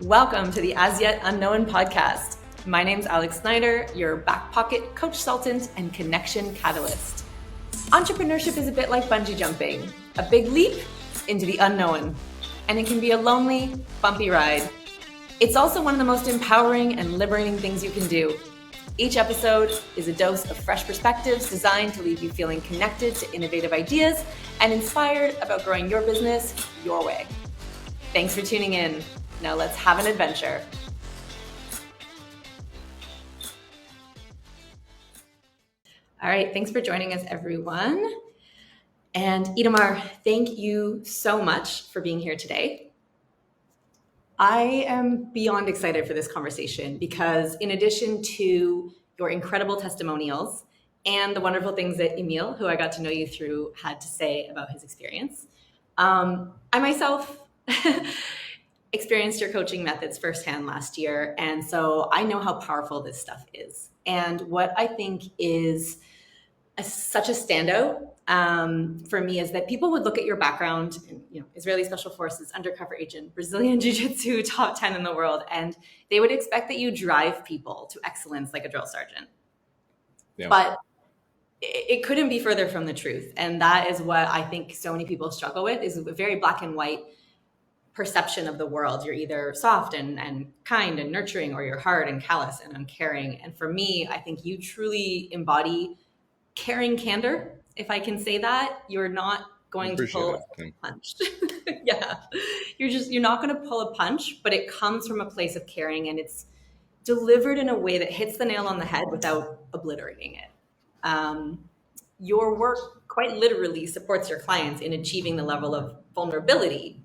Welcome to the As Yet Unknown podcast. My name's Alex Snyder, your back pocket coach consultant and connection catalyst. Entrepreneurship is a bit like bungee jumping, a big leap into the unknown, and it can be a lonely, bumpy ride. It's also one of the most empowering and liberating things you can do. Each episode is a dose of fresh perspectives designed to leave you feeling connected to innovative ideas and inspired about growing your business your way. Thanks for tuning in. Now let's have an adventure. All right, thanks for joining us, everyone. And Itamar, thank you so much for being here today. I am beyond excited for this conversation because in addition to your incredible testimonials and the wonderful things that Emil, who I got to know you through, had to say about his experience, I myself experienced your coaching methods firsthand last year. And so I know how powerful this stuff is. And what I think is such a standout for me is that people would look at your background, in, Israeli Special Forces, undercover agent, Brazilian Jiu-Jitsu, top 10 in the world, and they would expect that you drive people to excellence like a drill sergeant. Yeah. But it couldn't be further from the truth. And that is what I think so many people struggle with, is a very black and white perception of the world. You're either soft and kind and nurturing, or you're hard and callous and uncaring. And for me, I think you truly embody caring candor, if I can say that. You're not going to pull a punch. Yeah. You're not going to pull a punch, but it comes from a place of caring, and it's delivered in a way that hits the nail on the head without obliterating it. Your work quite literally supports your clients in achieving the level of vulnerability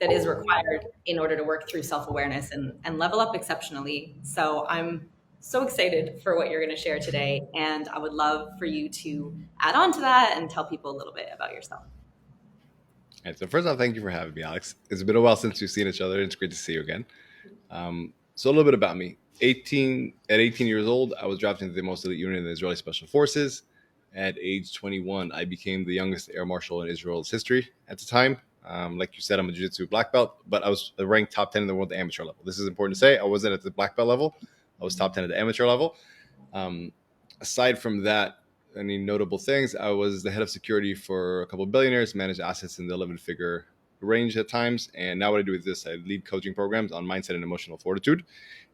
that is required in order to work through self-awareness and level up exceptionally. So I'm so excited for what you're going to share today. And I would love for you to add on to that and tell people a little bit about yourself. All right, so first off, thank you for having me, Alex. It's been a while since we've seen each other. It's great to see you again. So a little bit about me. At 18 years old, I was drafted into the most elite unit in the Israeli Special Forces. At age 21, I became the youngest Air Marshal in Israel's history at the time. Like you said, I'm a Jiu-Jitsu black belt, but I was ranked top 10 in the world at the amateur level. This is important to say. I wasn't at the black belt level. I was top 10 at the amateur level. Aside from that, any notable things, I was the head of security for a couple of billionaires, managed assets in the 11-figure range at times. And now what I do is this: I lead coaching programs on mindset and emotional fortitude.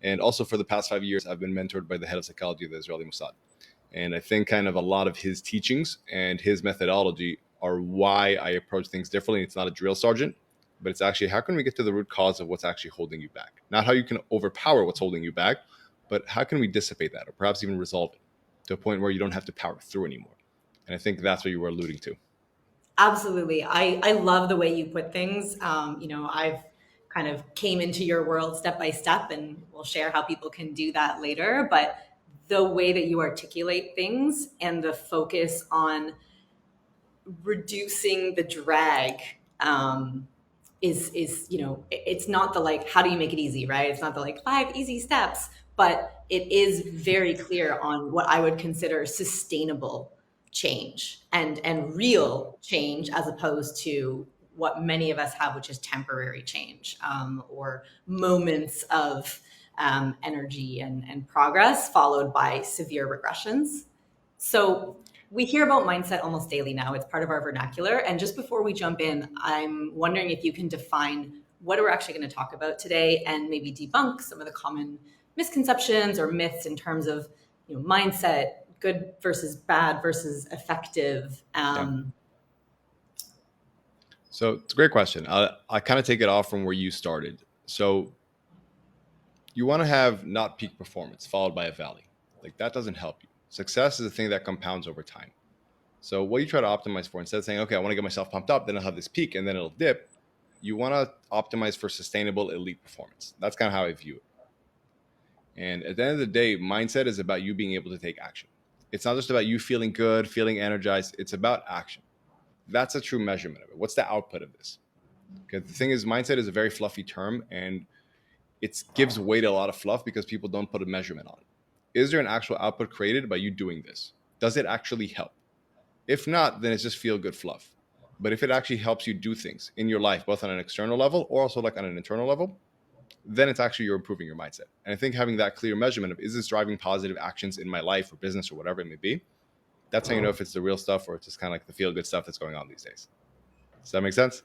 And also for the past 5 years, I've been mentored by the head of psychology of the Israeli Mossad. And I think kind of a lot of his teachings and his methodology are why I approach things differently. It's not a drill sergeant, but it's actually, how can we get to the root cause of what's actually holding you back? Not how you can overpower what's holding you back, but how can we dissipate that, or perhaps even resolve it to a point where you don't have to power through anymore? And I think that's what you were alluding to. Absolutely. I love the way you put things. I've kind of came into your world step by step, and we'll share how people can do that later. But the way that you articulate things and the focus on reducing the drag is it's not the like, how do you make it easy, right? It's not the like 5 easy steps, but it is very clear on what I would consider sustainable change and real change, as opposed to what many of us have, which is temporary change or moments of energy and progress followed by severe regressions. So we hear about mindset almost daily now. It's part of our vernacular. And just before we jump in, I'm wondering if you can define what we're actually going to talk about today and maybe debunk some of the common misconceptions or myths in terms of mindset, good versus bad versus effective. So it's a great question. I kind of take it off from where you started. So you want to have not peak performance followed by a valley. Like, that doesn't help you. Success is a thing that compounds over time. So what you try to optimize for, instead of saying, okay, I want to get myself pumped up, then I'll have this peak and then it'll dip, you want to optimize for sustainable elite performance. That's kind of how I view it. And at the end of the day, mindset is about you being able to take action. It's not just about you feeling good, feeling energized. It's about action. That's a true measurement of it. What's the output of this? Because the thing is, mindset is a very fluffy term, and it gives way to a lot of fluff because people don't put a measurement on it. Is there an actual output created by you doing this? Does it actually help? If not, then it's just feel good fluff. But if it actually helps you do things in your life, both on an external level or also like on an internal level, then it's actually you're improving your mindset. And I think having that clear measurement of, is this driving positive actions in my life or business or whatever it may be, that's how you know if it's the real stuff or it's just kind of like the feel good stuff that's going on these days. Does that make sense?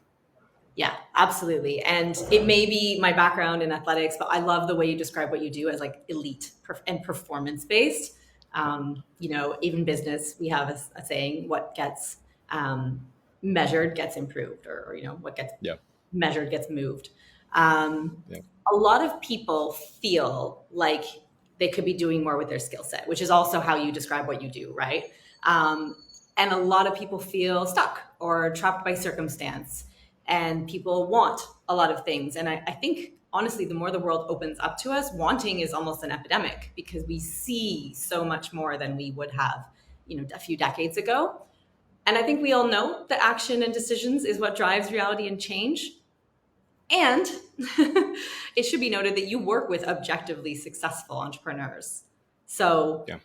Yeah, absolutely. And it may be my background in athletics, but I love the way you describe what you do as like elite and performance based. Even business, we have a saying, what gets measured gets improved, or what gets Yeah. measured gets moved. Um, Yeah. a lot of people feel like they could be doing more with their skill set, which is also how you describe what you do, right? And a lot of people feel stuck or trapped by circumstance, and people want a lot of things. And I think, honestly, the more the world opens up to us, wanting is almost an epidemic because we see so much more than we would have, a few decades ago. And I think we all know that action and decisions is what drives reality and change. And it should be noted that you work with objectively successful entrepreneurs. So, Yeah.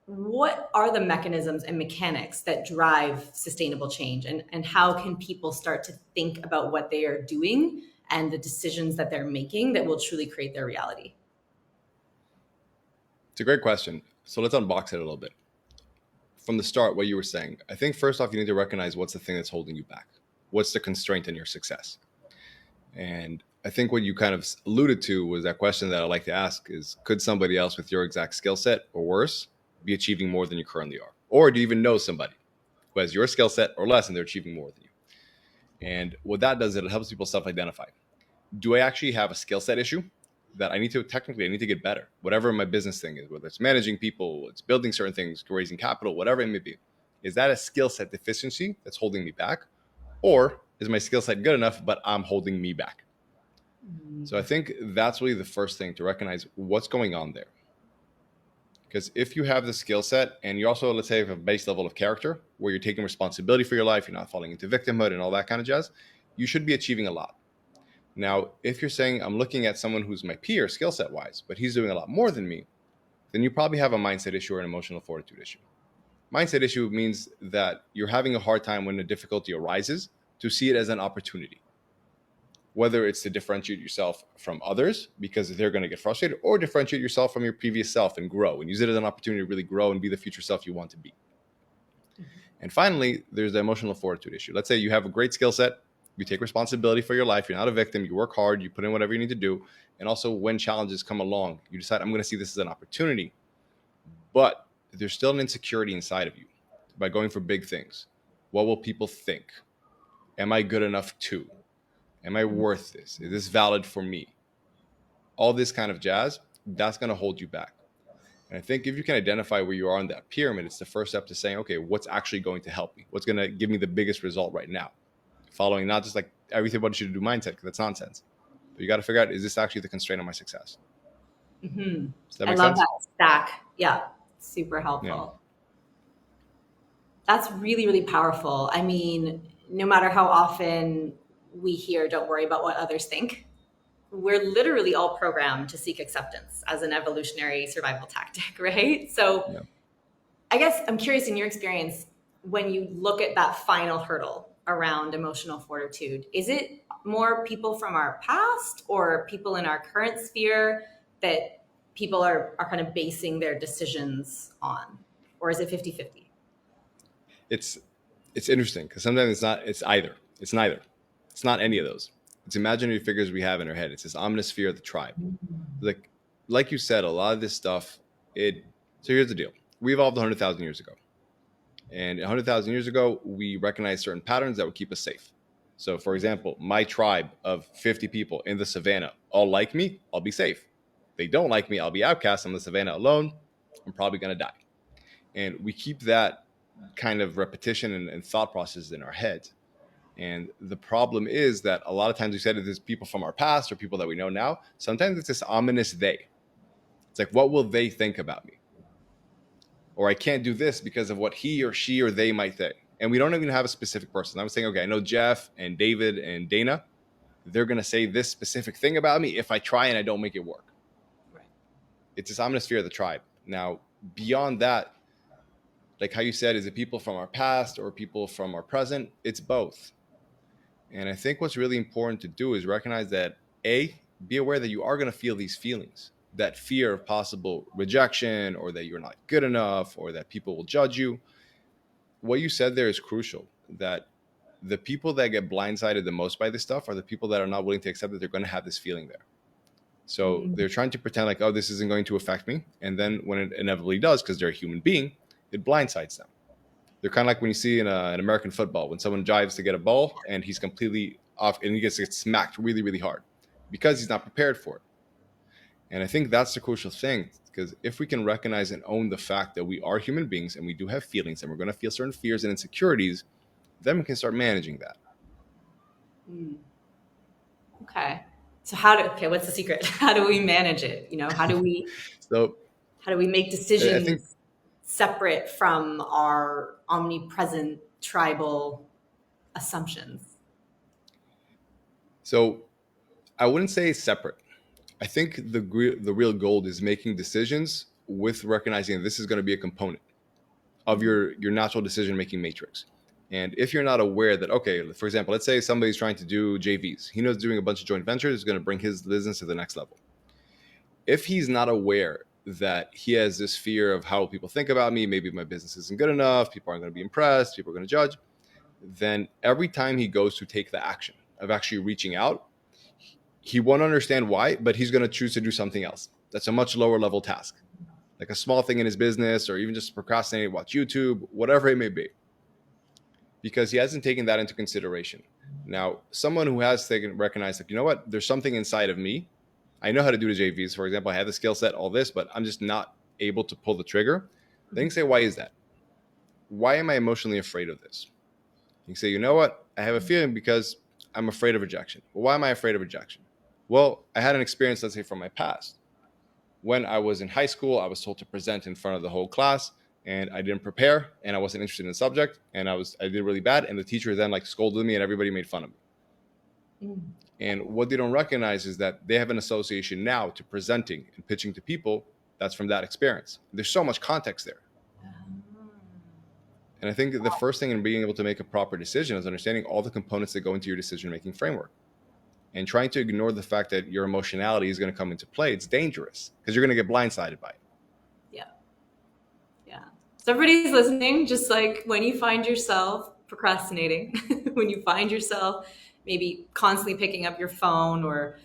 what are the mechanisms and mechanics that drive sustainable change? And how can people start to think about what they are doing and the decisions that they're making that will truly create their reality? It's a great question. So let's unbox it a little bit. From the start, what you were saying, I think first off, you need to recognize what's the thing that's holding you back. What's the constraint in your success? And I think what you kind of alluded to was that question that I like to ask is, could somebody else with your exact skill set or worse be achieving more than you currently are? Or do you even know somebody who has your skill set or less and they're achieving more than you? And what that does, it helps people self-identify. Do I actually have a skill set issue that I need to get better? Whatever my business thing is, whether it's managing people, it's building certain things, raising capital, whatever it may be. Is that a skill set deficiency that's holding me back? Or is my skill set good enough, but I'm holding me back? So I think that's really the first thing, to recognize what's going on there. Because if you have the skill set and you also, let's say, have a base level of character where you're taking responsibility for your life, you're not falling into victimhood and all that kind of jazz, you should be achieving a lot. Now, if you're saying, I'm looking at someone who's my peer skill set wise, but he's doing a lot more than me, then you probably have a mindset issue or an emotional fortitude issue. Mindset issue means that you're having a hard time when a difficulty arises to see it as an opportunity. Whether it's to differentiate yourself from others because they're going to get frustrated, or differentiate yourself from your previous self and grow and use it as an opportunity to really grow and be the future self you want to be. Mm-hmm. And finally, there's the emotional fortitude issue. Let's say you have a great skill set, you take responsibility for your life, you're not a victim, you work hard, you put in whatever you need to do. And also when challenges come along, you decide, I'm going to see this as an opportunity. But there's still an insecurity inside of you by going for big things. What will people think? Am I good enough too? Am I worth this? Is this valid for me? All this kind of jazz, that's going to hold you back. And I think if you can identify where you are on that pyramid, it's the first step to saying, okay, what's actually going to help me? What's going to give me the biggest result right now? Following not just like everybody should do mindset, because that's nonsense. But you got to figure out, is this actually the constraint on my success? Mm-hmm. Does that I make love sense? that stack. Yeah, super helpful. Yeah. That's really, really powerful. I mean, no matter how often we hear, don't worry about what others think, we're literally all programmed to seek acceptance as an evolutionary survival tactic, right? So Yeah. I guess I'm curious, in your experience, when you look at that final hurdle around emotional fortitude, is it more people from our past or people in our current sphere that people are kind of basing their decisions on? Or is it 50-50? It's interesting because sometimes it's either. It's neither. It's not any of those. It's imaginary figures we have in our head. It's this ominous fear of the tribe. Like you said, a lot of this stuff, so here's the deal. We evolved 100,000 years ago. And 100,000 years ago, we recognized certain patterns that would keep us safe. So for example, my tribe of 50 people in the savannah all like me, I'll be safe. They don't like me, I'll be outcast on the savannah alone. I'm probably going to die. And we keep that kind of repetition and thought process in our heads. And the problem is that a lot of times we said it is people from our past or people that we know now. Sometimes it's this ominous they. It's like, what will they think about me? Or I can't do this because of what he or she or they might think. And we don't even have a specific person. I'm saying, okay, I know Jeff and David and Dana. They're going to say this specific thing about me if I try and I don't make it work. Right. It's this ominous fear of the tribe. Now, beyond that, like how you said, is it people from our past or people from our present? It's both. And I think what's really important to do is recognize that A, be aware that you are going to feel these feelings, that fear of possible rejection, or that you're not good enough, or that people will judge you. What you said there is crucial, that the people that get blindsided the most by this stuff are the people that are not willing to accept that they're going to have this feeling there. So they're trying to pretend like, oh, this isn't going to affect me. And then when it inevitably does, because they're a human being, it blindsides them. They're kind of like when you see in an American football, when someone dives to get a ball and he's completely off and he gets smacked really, really hard because he's not prepared for it. And I think that's the crucial thing, because if we can recognize and own the fact that we are human beings and we do have feelings and we're going to feel certain fears and insecurities, then we can start managing that. Okay. So what's the secret? How do we manage it? How do we make decisions separate from our omnipresent tribal assumptions? So I wouldn't say separate. I think the real goal is making decisions with recognizing that this is going to be a component of your natural decision-making matrix. And if you're not aware that, okay, for example, let's say somebody's trying to do JVs. He knows doing a bunch of joint ventures is going to bring his business to the next level. If he's not aware that he has this fear of how people think about me, maybe my business isn't good enough, people aren't going to be impressed, people are going to judge, then every time he goes to take the action of actually reaching out, he won't understand why, but he's going to choose to do something else. That's a much lower level task, like a small thing in his business, or even just procrastinate, watch YouTube, whatever it may be, because he hasn't taken that into consideration. Now, someone who has recognized, like, you know what, there's something inside of me. I know how to do the JVs, for example. I have the skill set, all this, but I'm just not able to pull the trigger. Then you say, why is that? Why am I emotionally afraid of this? You say, you know what, I have a feeling because I'm afraid of rejection. Well, why am I afraid of rejection? Well, I had an experience, let's say, from my past. When I was in high school, I was told to present in front of the whole class, and I didn't prepare, and I wasn't interested in the subject, and I did really bad, and the teacher then scolded me, and everybody made fun of me. And what they don't recognize is that they have an association now to presenting and pitching to people that's from that experience. There's so much context there. And I think that the first thing in being able to make a proper decision is understanding all the components that go into your decision-making framework. And trying to ignore the fact that your emotionality is going to come into play, it's dangerous because you're going to get blindsided by it. Yeah. So everybody's listening, just like when you find yourself procrastinating, when you find yourself maybe constantly picking up your phone, or,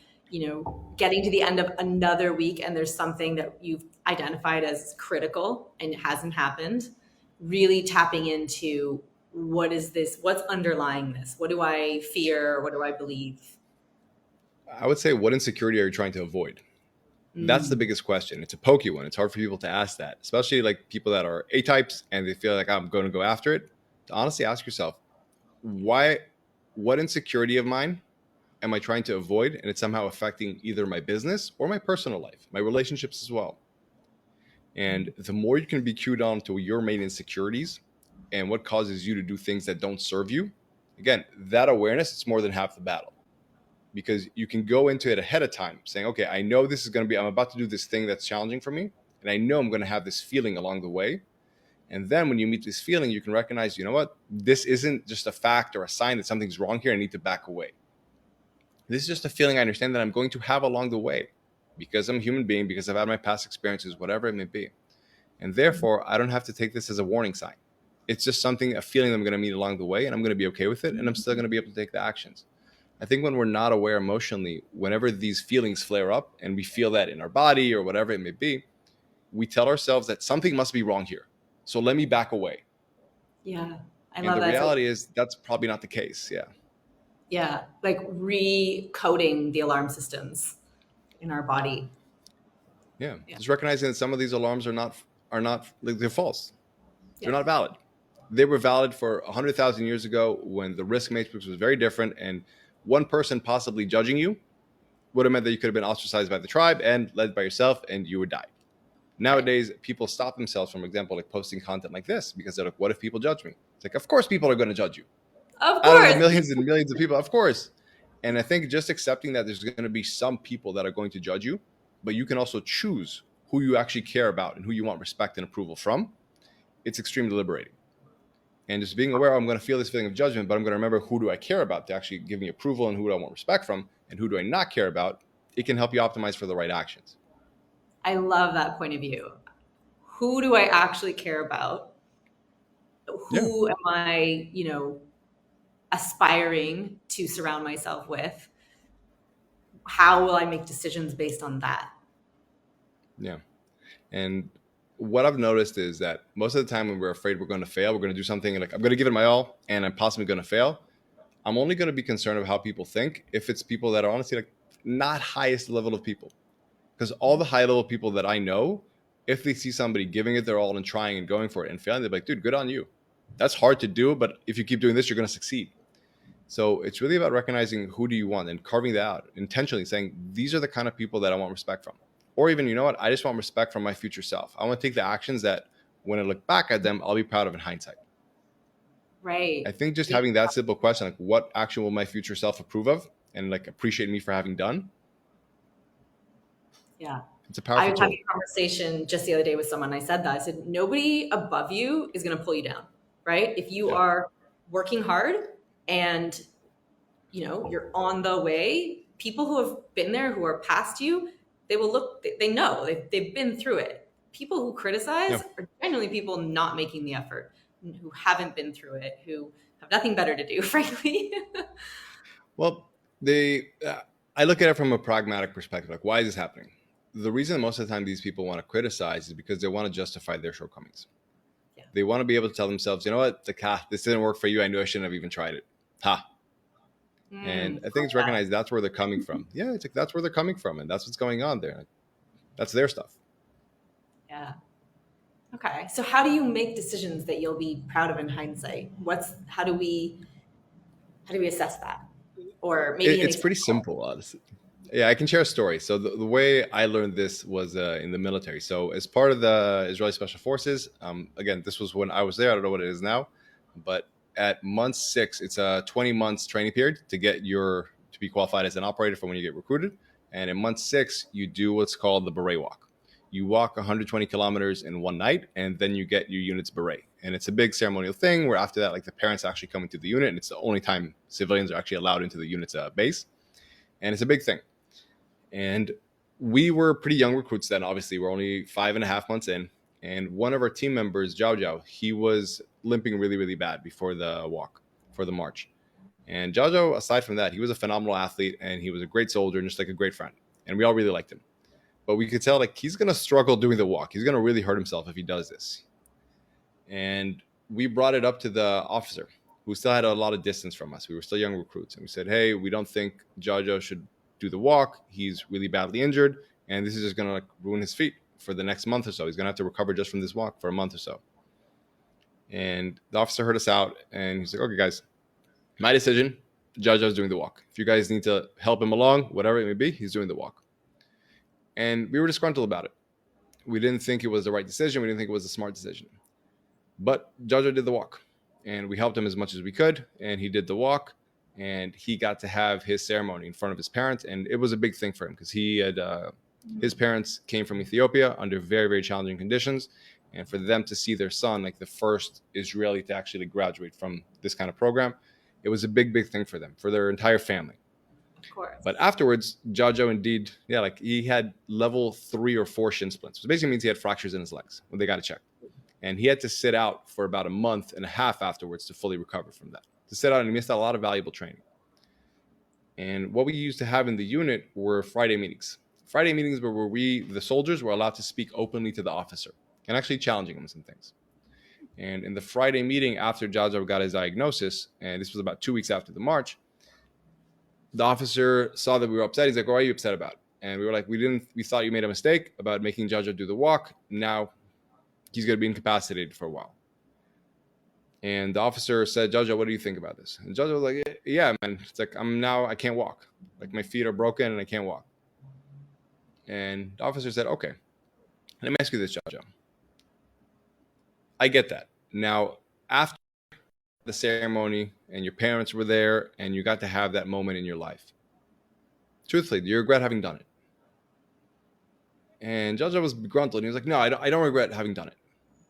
getting to the end of another week and there's something that you've identified as critical and it hasn't happened, really tapping into what is this, what's underlying this? What do I fear? What do I believe? I would say, what insecurity are you trying to avoid? That's the biggest question. It's a pokey one. It's hard for people to ask that, especially people that are A-types and they feel like I'm going to go after it. To honestly ask yourself, what insecurity of mine am I trying to avoid? And it's somehow affecting either my business or my personal life, my relationships as well. And the more you can be cued on to your main insecurities and what causes you to do things that don't serve you, again, that awareness, it's more than half the battle. Because you can go into it ahead of time saying, okay, I know this is going to be, I'm about to do this thing that's challenging for me. And I know I'm going to have this feeling along the way. And then when you meet this feeling, you can recognize, you know what, this isn't just a fact or a sign that something's wrong here. I need to back away. This is just a feeling I understand that I'm going to have along the way because I'm a human being, because I've had my past experiences, whatever it may be. And therefore, I don't have to take this as a warning sign. It's just a feeling that I'm going to meet along the way, and I'm going to be okay with it. And I'm still going to be able to take the actions. I think when we're not aware emotionally, whenever these feelings flare up and we feel that in our body or whatever it may be, we tell ourselves that something must be wrong here. So let me back away. Yeah. I love that. And the reality is that's probably not the case. Yeah. Yeah. Like recoding the alarm systems in our body. Yeah. Just recognizing that some of these alarms are not they're false. They're not valid. They were valid for 100,000 years ago when the risk matrix was very different, and one person possibly judging you would have meant that you could have been ostracized by the tribe and led by yourself, and you would die. Nowadays, people stop themselves from, example, posting content like this because they're like, what if people judge me? It's like, of course people are going to judge you. Of course. Out of the millions and millions of people, of course. And I think just accepting that there's going to be some people that are going to judge you, but you can also choose who you actually care about and who you want respect and approval from. It's extremely liberating. And just being aware, I'm going to feel this feeling of judgment, but I'm going to remember, who do I care about to actually give me approval, and who do I want respect from, and who do I not care about? it can help you optimize for the right actions. I love that point of view. Who do I actually care about? Yeah. Who am I, aspiring to surround myself with? How will I make decisions based on that? Yeah. And what I've noticed is that most of the time when we're afraid we're going to fail, we're going to do something like, I'm going to give it my all and I'm possibly going to fail. I'm only going to be concerned of how people think if it's people that are honestly like not highest level of people. Because all the high level people that I know, if they see somebody giving it their all and trying and going for it and failing, they're like, dude, good on you. That's hard to do, but if you keep doing this, you're going to succeed. So it's really about recognizing who do you want and carving that out, intentionally saying, these are the kind of people that I want respect from. Or even, you know what, I just want respect from my future self. I want to take the actions that when I look back at them, I'll be proud of in hindsight. I Right. think just Yeah. having that simple question, like what action will my future self approve of and like appreciate me for having done, Yeah. it's a I powerful was having tool. a conversation just the other day with someone. I said that. I said, nobody above you is going to pull you down, right? If you Yeah. are working hard and you're on the way, people who have been there, who are past you, they will look, they know, they've been through it. People who Yeah. criticize are generally people not making the effort, who haven't been through it, who have nothing better to do, frankly. Well, I look at it from a pragmatic perspective. Like, why is this happening? The reason most of the time these people want to criticize is because they want to justify their shortcomings. Yeah. They want to be able to tell themselves, you know what, this didn't work for you. I knew I shouldn't have even tried it. Ha. And I think Love it's that. recognized that's where they're coming from. Yeah, it's like that's where they're coming from, and that's what's going on there. Like, that's their stuff. Yeah. Okay. So how do you make decisions that you'll be proud of in hindsight? How do we assess that? Or maybe an It's pretty example. simple, honestly. Yeah, I can share a story. So the way I learned this was in the military. So as part of the Israeli Special Forces, again, this was when I was there. I don't know what it is now, but at month 6, it's a 20 months training period to be qualified as an operator for when you get recruited. And in month 6, you do what's called the beret walk. You walk 120 kilometers in one night, and then you get your unit's beret. And it's a big ceremonial thing where after that, like the parents actually come into the unit, and it's the only time civilians are actually allowed into the unit's base. And it's a big thing. And we were pretty young recruits then. Obviously, we're only 5.5 months in. And one of our team members, Jiao, he was limping really, really bad before the walk, for the march. And Jiao, aside from that, he was a phenomenal athlete and he was a great soldier and just like a great friend. And we all really liked him. But we could tell like he's going to struggle doing the walk. He's going to really hurt himself if he does this. And we brought it up to the officer who still had a lot of distance from us. We were still young recruits. And we said, hey, we don't think Jiao should do the walk. He's really badly injured. And this is just going to like ruin his feet for the next month or so. He's going to have to recover just from this walk for a month or so. And the officer heard us out and he's like, okay, guys, my decision. Jiao's doing the walk. If you guys need to help him along, whatever it may be, he's doing the walk. And we were disgruntled about it. We didn't think it was the right decision. We didn't think it was a smart decision. But Jiao did the walk. And we helped him as much as we could. And he did the walk. And he got to have his ceremony in front of his parents. And it was a big thing for him because he had his parents came from Ethiopia under very, very challenging conditions. And for them to see their son, like the first Israeli to actually graduate from this kind of program, it was a big, big thing for them, for their entire family. Of course. But afterwards, Jiao indeed, yeah, like he had level 3 or 4 shin splints, which basically means he had fractures in his legs when they got it checked. And he had to sit out for about a month and a half afterwards to fully recover from that. To sit out, and he missed out a lot of valuable training. And what we used to have in the unit were Friday meetings. Friday meetings were where we, the soldiers, were allowed to speak openly to the officer and actually challenging him on some things. And in the Friday meeting after Jiao got his diagnosis, and this was about 2 weeks after the march, the officer saw that we were upset. He's like, "What are you upset about?" And we were like, we thought you made a mistake about making Jiao do the walk. Now he's going to be incapacitated for a while." And the officer said, "Jiao, what do you think about this?" And Jiao was like, "Yeah, man, it's like I can't walk. Like my feet are broken and I can't walk." And the officer said, "Okay, let me ask you this, Jiao. I get that. Now, after the ceremony and your parents were there and you got to have that moment in your life, truthfully, do you regret having done it?" And Jiao was begruntled. And he was like, "No, I don't regret having done it."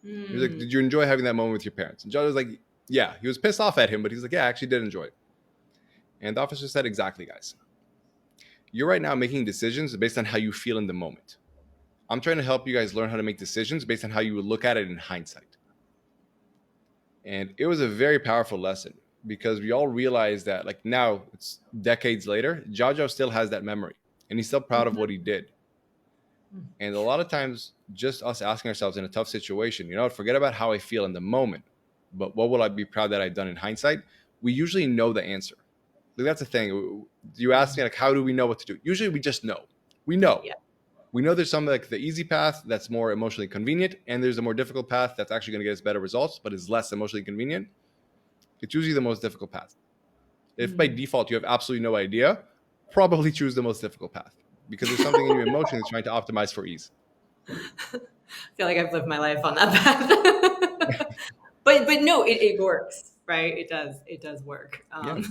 He was like, "Did you enjoy having that moment with your parents?" And Jiao was like, "Yeah." He was pissed off at him, but he's like, "Yeah, I actually did enjoy it." And the officer said, "Exactly, guys. you're right now making decisions based on how you feel in the moment. I'm trying to help you guys learn how to make decisions based on how you would look at it in hindsight. And it was a very powerful lesson because we all realized that, like, now it's decades later, Jojo still has that memory and he's still proud of what he did. And a lot of times, just us asking ourselves in a tough situation, forget about how I feel in the moment, but what will I be proud that I've done in hindsight? We usually know the answer. Like, that's the thing. You ask me, like, how do we know what to do? Usually we just know. We know. Yeah. We know there's some, like, the easy path that's more emotionally convenient, and there's a more difficult path that's actually going to get us better results, but is less emotionally convenient. It's usually the most difficult path. If by default you have absolutely no idea, probably choose the most difficult path because there's something in your emotion that's trying to optimize for ease. I feel like I've lived my life on that path. but no, it works, right? It does work. Yeah.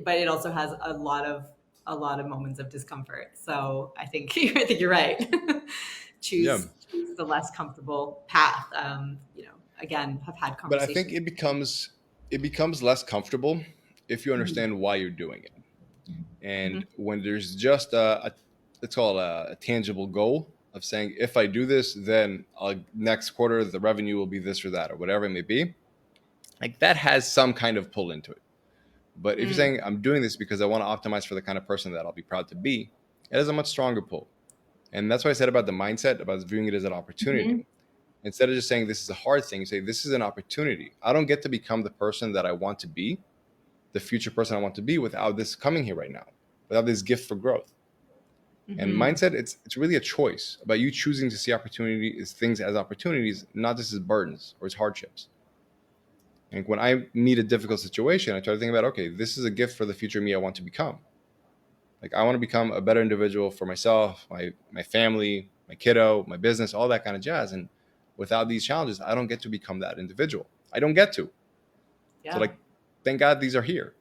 But it also has a lot of moments of discomfort. So I think you're right. choose the less comfortable path. Again, have had conversations. But I think it becomes less comfortable if you understand why you're doing it. And when there's just let's call it a tangible goal of saying, if I do this, then next quarter the revenue will be this or that or whatever it may be. Like, that has some kind of pull into it. But if you're saying, I'm doing this because I want to optimize for the kind of person that I'll be proud to be, it has a much stronger pull. And that's what I said about the mindset, about viewing it as an opportunity. Instead of just saying this is a hard thing, you say this is an opportunity. I don't get to become the person that I want to be, the future person I want to be, without this coming here right now, without this gift for growth. And mindset, it's really a choice about you choosing to see things as opportunities, not just as burdens or as hardships. And when I meet a difficult situation, I try to think about, okay, this is a gift for the future me I want to become. Like, I want to become a better individual for myself, my family, my kiddo, my business, all that kind of jazz. And without these challenges, I don't get to become that individual. I don't get to. Yeah. So, like, thank God these are here.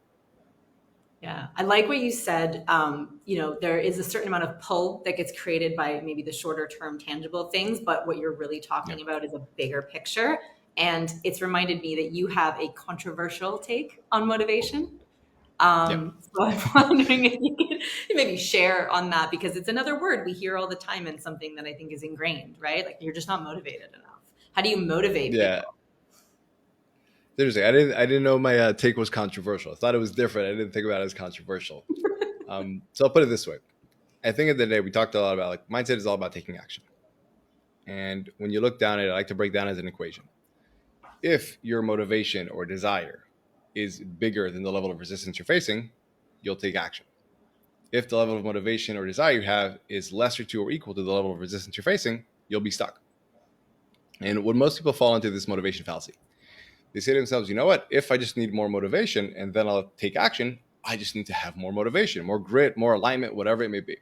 Yeah. I like what you said. There is a certain amount of pull that gets created by maybe the shorter term tangible things, but what you're really talking about is a bigger picture. And it's reminded me that you have a controversial take on motivation. So I'm wondering if you could maybe share on that, because it's another word we hear all the time and something that I think is ingrained, right? Like, you're just not motivated enough. How do you motivate people? Seriously, I didn't know my take was controversial. I thought it was different. I didn't think about it as controversial. So I'll put it this way. I think at the end of the day, we talked a lot about, like, mindset is all about taking action. And when you look down at it, I like to break down as an equation. If your motivation or desire is bigger than the level of resistance you're facing, you'll take action. If the level of motivation or desire you have is lesser to or equal to the level of resistance you're facing, you'll be stuck. And when most people fall into this motivation fallacy, they say to themselves, you know what, if I just need more motivation and then I'll take action, I just need to have more motivation, more grit, more alignment, whatever it may be.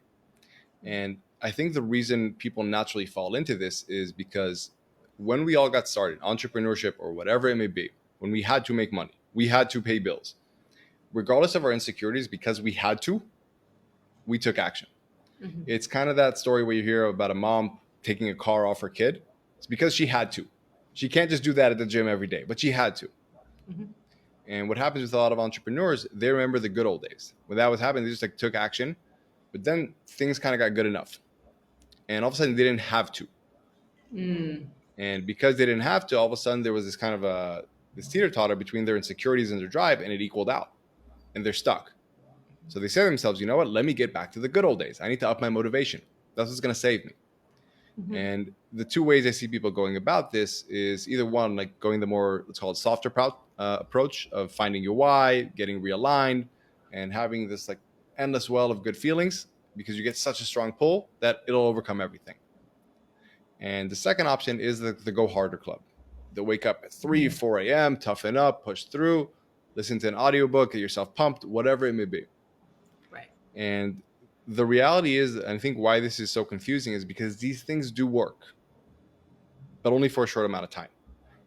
And I think the reason people naturally fall into this is because when we all got started, entrepreneurship or whatever it may be, when we had to make money, we had to pay bills, regardless of our insecurities, because we had to, we took action. It's kind of that story where you hear about a mom taking a car off her kid. It's because she had to. She can't just do that at the gym every day, but she had to. And what happens with a lot of entrepreneurs, they remember the good old days. When that was happening, they just, like, took action, but then things kind of got good enough. And all of a sudden they didn't have to. And because they didn't have to, all of a sudden there was this kind of this teeter-totter between their insecurities and their drive, and it equaled out. And they're stuck. So they say to themselves, you know what, let me get back to the good old days. I need to up my motivation. That's what's going to save me. And the two ways I see people going about this is either one, like going the more, let's call it softer approach of finding your why, getting realigned, and having this, like, endless well of good feelings because you get such a strong pull that it'll overcome everything. And the second option is the Go Harder Club. They'll wake up at 3, 4 a.m., toughen up, push through, listen to an audiobook, get yourself pumped, whatever it may be. Right. And the reality is, and I think why this is so confusing is because these things do work, but only for a short amount of time.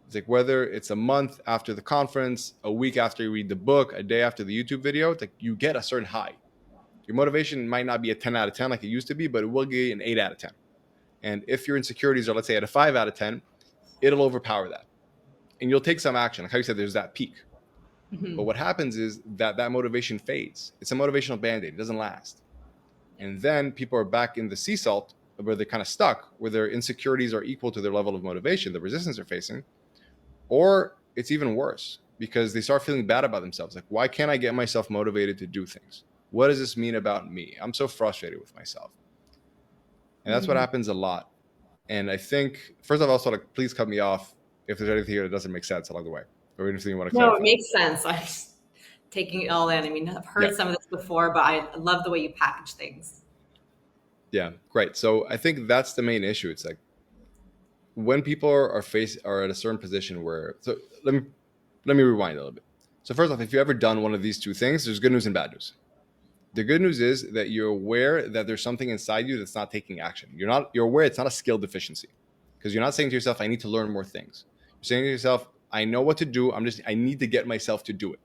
It's like whether it's a month after the conference, a week after you read the book, a day after the YouTube video, it's like you get a certain high. Your motivation might not be a 10 out of 10 like it used to be, but it will get an 8 out of 10. And if your insecurities are, let's say, at a 5 out of 10, it'll overpower that. And you'll take some action. Like how you said, there's that peak. But what happens is that motivation fades. It's a motivational Band-Aid. It doesn't last. And then people are back in the sea salt where they're kind of stuck, where their insecurities are equal to their level of motivation, the resistance they're facing. Or it's even worse because they start feeling bad about themselves. Like, why can't I get myself motivated to do things? What does this mean about me? I'm so frustrated with myself. And that's what happens a lot. And I think, first of all, like, please cut me off if there's anything here that doesn't make sense along the way, or anything you want to No, clarify. it makes sense. I'm just taking it all in. I mean, I've heard some of this before, but I love the way you package things. Yeah, great. So I think that's the main issue. It's like when people are at a certain position where, so let me rewind a little bit. So first off, if you've ever done one of these two things, there's good news and bad news. The good news is that you're aware that there's something inside you that's not taking action. You're aware it's not a skill deficiency, because you're not saying to yourself, I need to learn more things. You're saying to yourself, I know what to do. I need to get myself to do it.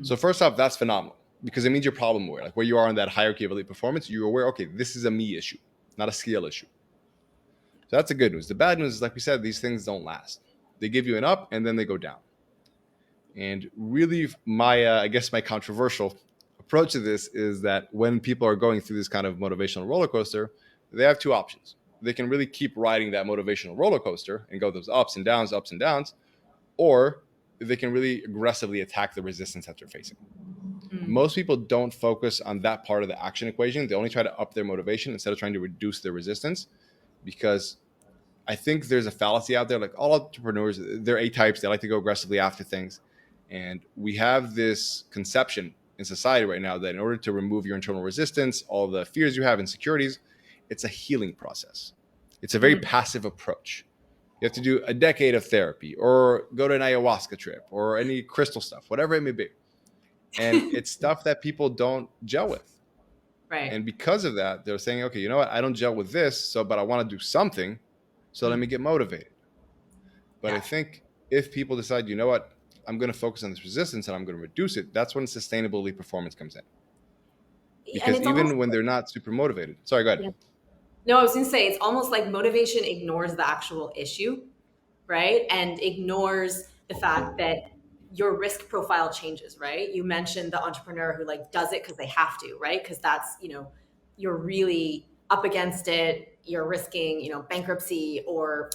So first off, that's phenomenal because it means you're problem aware. Like where you are in that hierarchy of elite performance, you're aware, okay, this is a me issue, not a skill issue. So that's the good news. The bad news is, like we said, these things don't last. They give you an up and then they go down. And really, I guess my controversial approach to this is that when people are going through this kind of motivational roller coaster, they have two options. They can really keep riding that motivational roller coaster and go those ups and downs, or they can really aggressively attack the resistance that they're facing. Most people don't focus on that part of the action equation. They only try to up their motivation instead of trying to reduce their resistance, because I think there's a fallacy out there. Like all entrepreneurs, they're A-types. They like to go aggressively after things. And we have this conception in society right now that in order to remove your internal resistance, all the fears you have, insecurities, it's a healing process. It's a very passive approach. You have to do a decade of therapy or go to an ayahuasca trip or any crystal stuff, whatever it may be. And it's stuff that people don't gel with. Right. And because of that, they're saying, okay, you know what? I don't gel with this, but I want to do something. So let me get motivated. But I think if people decide, you know what, I'm going to focus on this resistance and I'm going to reduce it, that's when sustainable elite performance comes in. Because even when they're not super motivated. Sorry, go ahead. Yeah. No, I was going to say, it's almost like motivation ignores the actual issue, right? And ignores the fact that your risk profile changes, right? You mentioned the entrepreneur who like does it because they have to, right? Because that's, you're really up against it. You're risking, bankruptcy or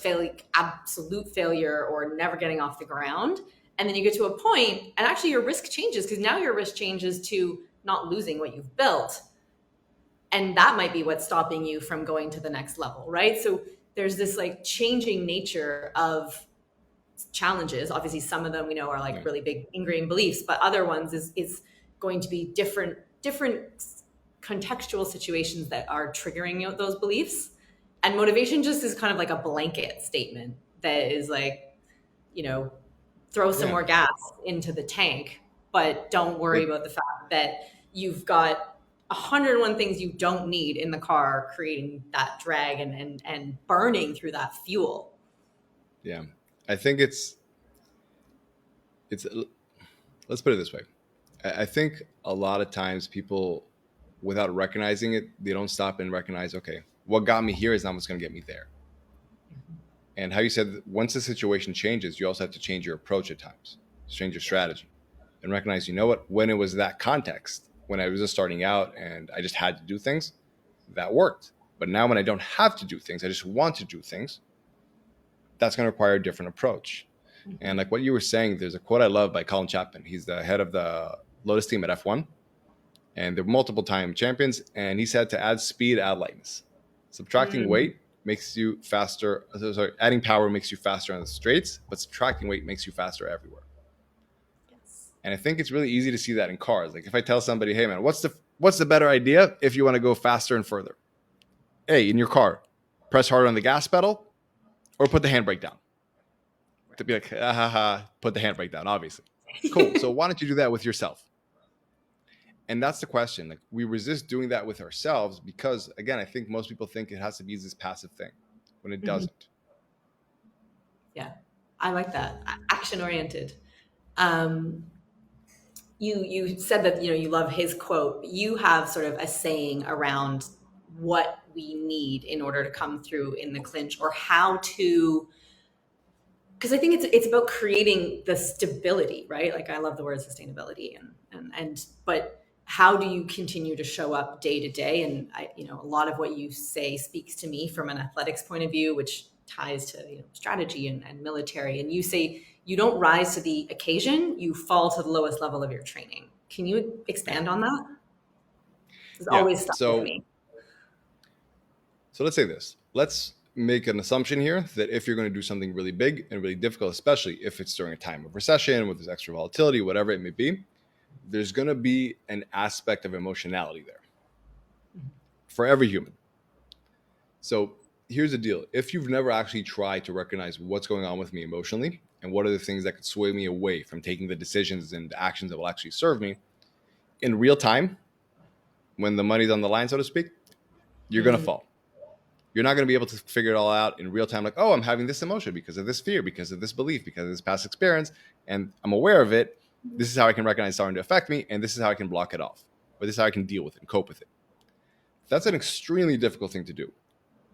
absolute failure or never getting off the ground. And then you get to a point and actually your risk changes, because now your risk changes to not losing what you've built. And that might be what's stopping you from going to the next level, right? So there's this like changing nature of challenges. Obviously, some of them we know are like really big ingrained beliefs, but other ones is going to be different contextual situations that are triggering those beliefs. And motivation just is kind of like a blanket statement that is like, throw some more gas into the tank, but don't worry about the fact that you've got 101 things you don't need in the car, creating that drag and burning through that fuel. Yeah. I think it's let's put it this way. I think a lot of times people, without recognizing it, they don't stop and recognize, okay, what got me here is not what's going to get me there. And how you said, once the situation changes, you also have to change your approach at times, change your strategy, and recognize, you know what, when it was that context, when I was just starting out and I just had to do things, that worked. But now when I don't have to do things, I just want to do things, that's going to require a different approach. And like what you were saying, there's a quote I love by Colin Chapman. He's the head of the Lotus team at F1. And they're multiple time champions. And he said to add speed, add lightness. Subtracting weight makes you faster. Sorry, adding power makes you faster on the straights, but subtracting weight makes you faster everywhere. Yes. And I think it's really easy to see that in cars. Like if I tell somebody, hey man, what's the better idea if you want to go faster and further? Hey, in your car, press harder on the gas pedal or put the handbrake down. To be like, put the handbrake down, obviously. Cool. So why don't you do that with yourself? And that's the question. Like we resist doing that with ourselves because, again, I think most people think it has to be this passive thing when it doesn't. Yeah, I like that. Action oriented. You said that you love his quote. You have sort of a saying around what we need in order to come through in the clinch, or how to. Because I think it's about creating the stability, right? Like I love the word sustainability, but how do you continue to show up day to day? And a lot of what you say speaks to me from an athletics point of view, which ties to strategy and military. And you say you don't rise to the occasion, you fall to the lowest level of your training. Can you expand on that? It's Yeah. always stuck with me. So let's say this. Let's make an assumption here that if you're going to do something really big and really difficult, especially if it's during a time of recession with this extra volatility, whatever it may be, there's going to be an aspect of emotionality there for every human. So here's the deal. If you've never actually tried to recognize what's going on with me emotionally and what are the things that could sway me away from taking the decisions and the actions that will actually serve me in real time, when the money's on the line, so to speak, you're going to fall. You're not going to be able to figure it all out in real time. Like, oh, I'm having this emotion because of this fear, because of this belief, because of this past experience. And I'm aware of it. This is how I can recognize it's starting to affect me. And this is how I can block it off. Or this is how I can deal with it and cope with it. That's an extremely difficult thing to do.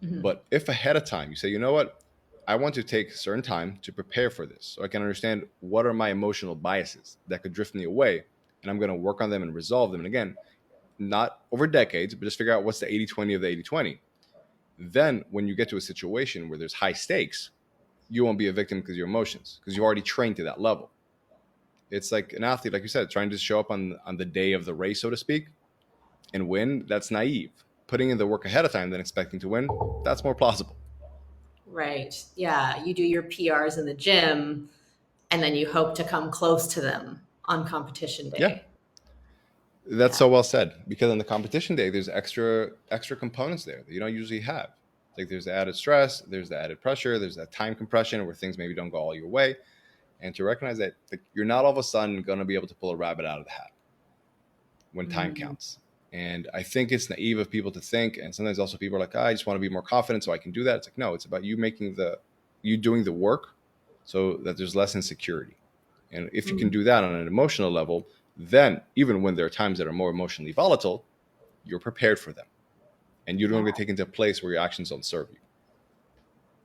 But if ahead of time you say, you know what, I want to take a certain time to prepare for this so I can understand what are my emotional biases that could drift me away. And I'm going to work on them and resolve them. And again, not over decades, but just figure out what's the 80-20 of the 80-20. Then when you get to a situation where there's high stakes, you won't be a victim because of your emotions, because you've already trained to that level. It's like an athlete, like you said, trying to show up on the day of the race, so to speak, and win. That's naive. Putting in the work ahead of time, then expecting to win, that's more plausible. Right. Yeah. You do your PRs in the gym and then you hope to come close to them on competition day. Yeah. That's so well said, because on the competition day, there's extra components there that you don't usually have. Like there's the added stress, there's the added pressure, there's that time compression where things maybe don't go all your way. And to recognize that you're not all of a sudden going to be able to pull a rabbit out of the hat when time counts. And I think it's naive of people to think, and sometimes also people are like, I just want to be more confident so I can do that. It's like, no, it's about you doing the work so that there's less insecurity. And if you can do that on an emotional level, then even when there are times that are more emotionally volatile, you're prepared for them. And you don't get taken to a place where your actions don't serve you.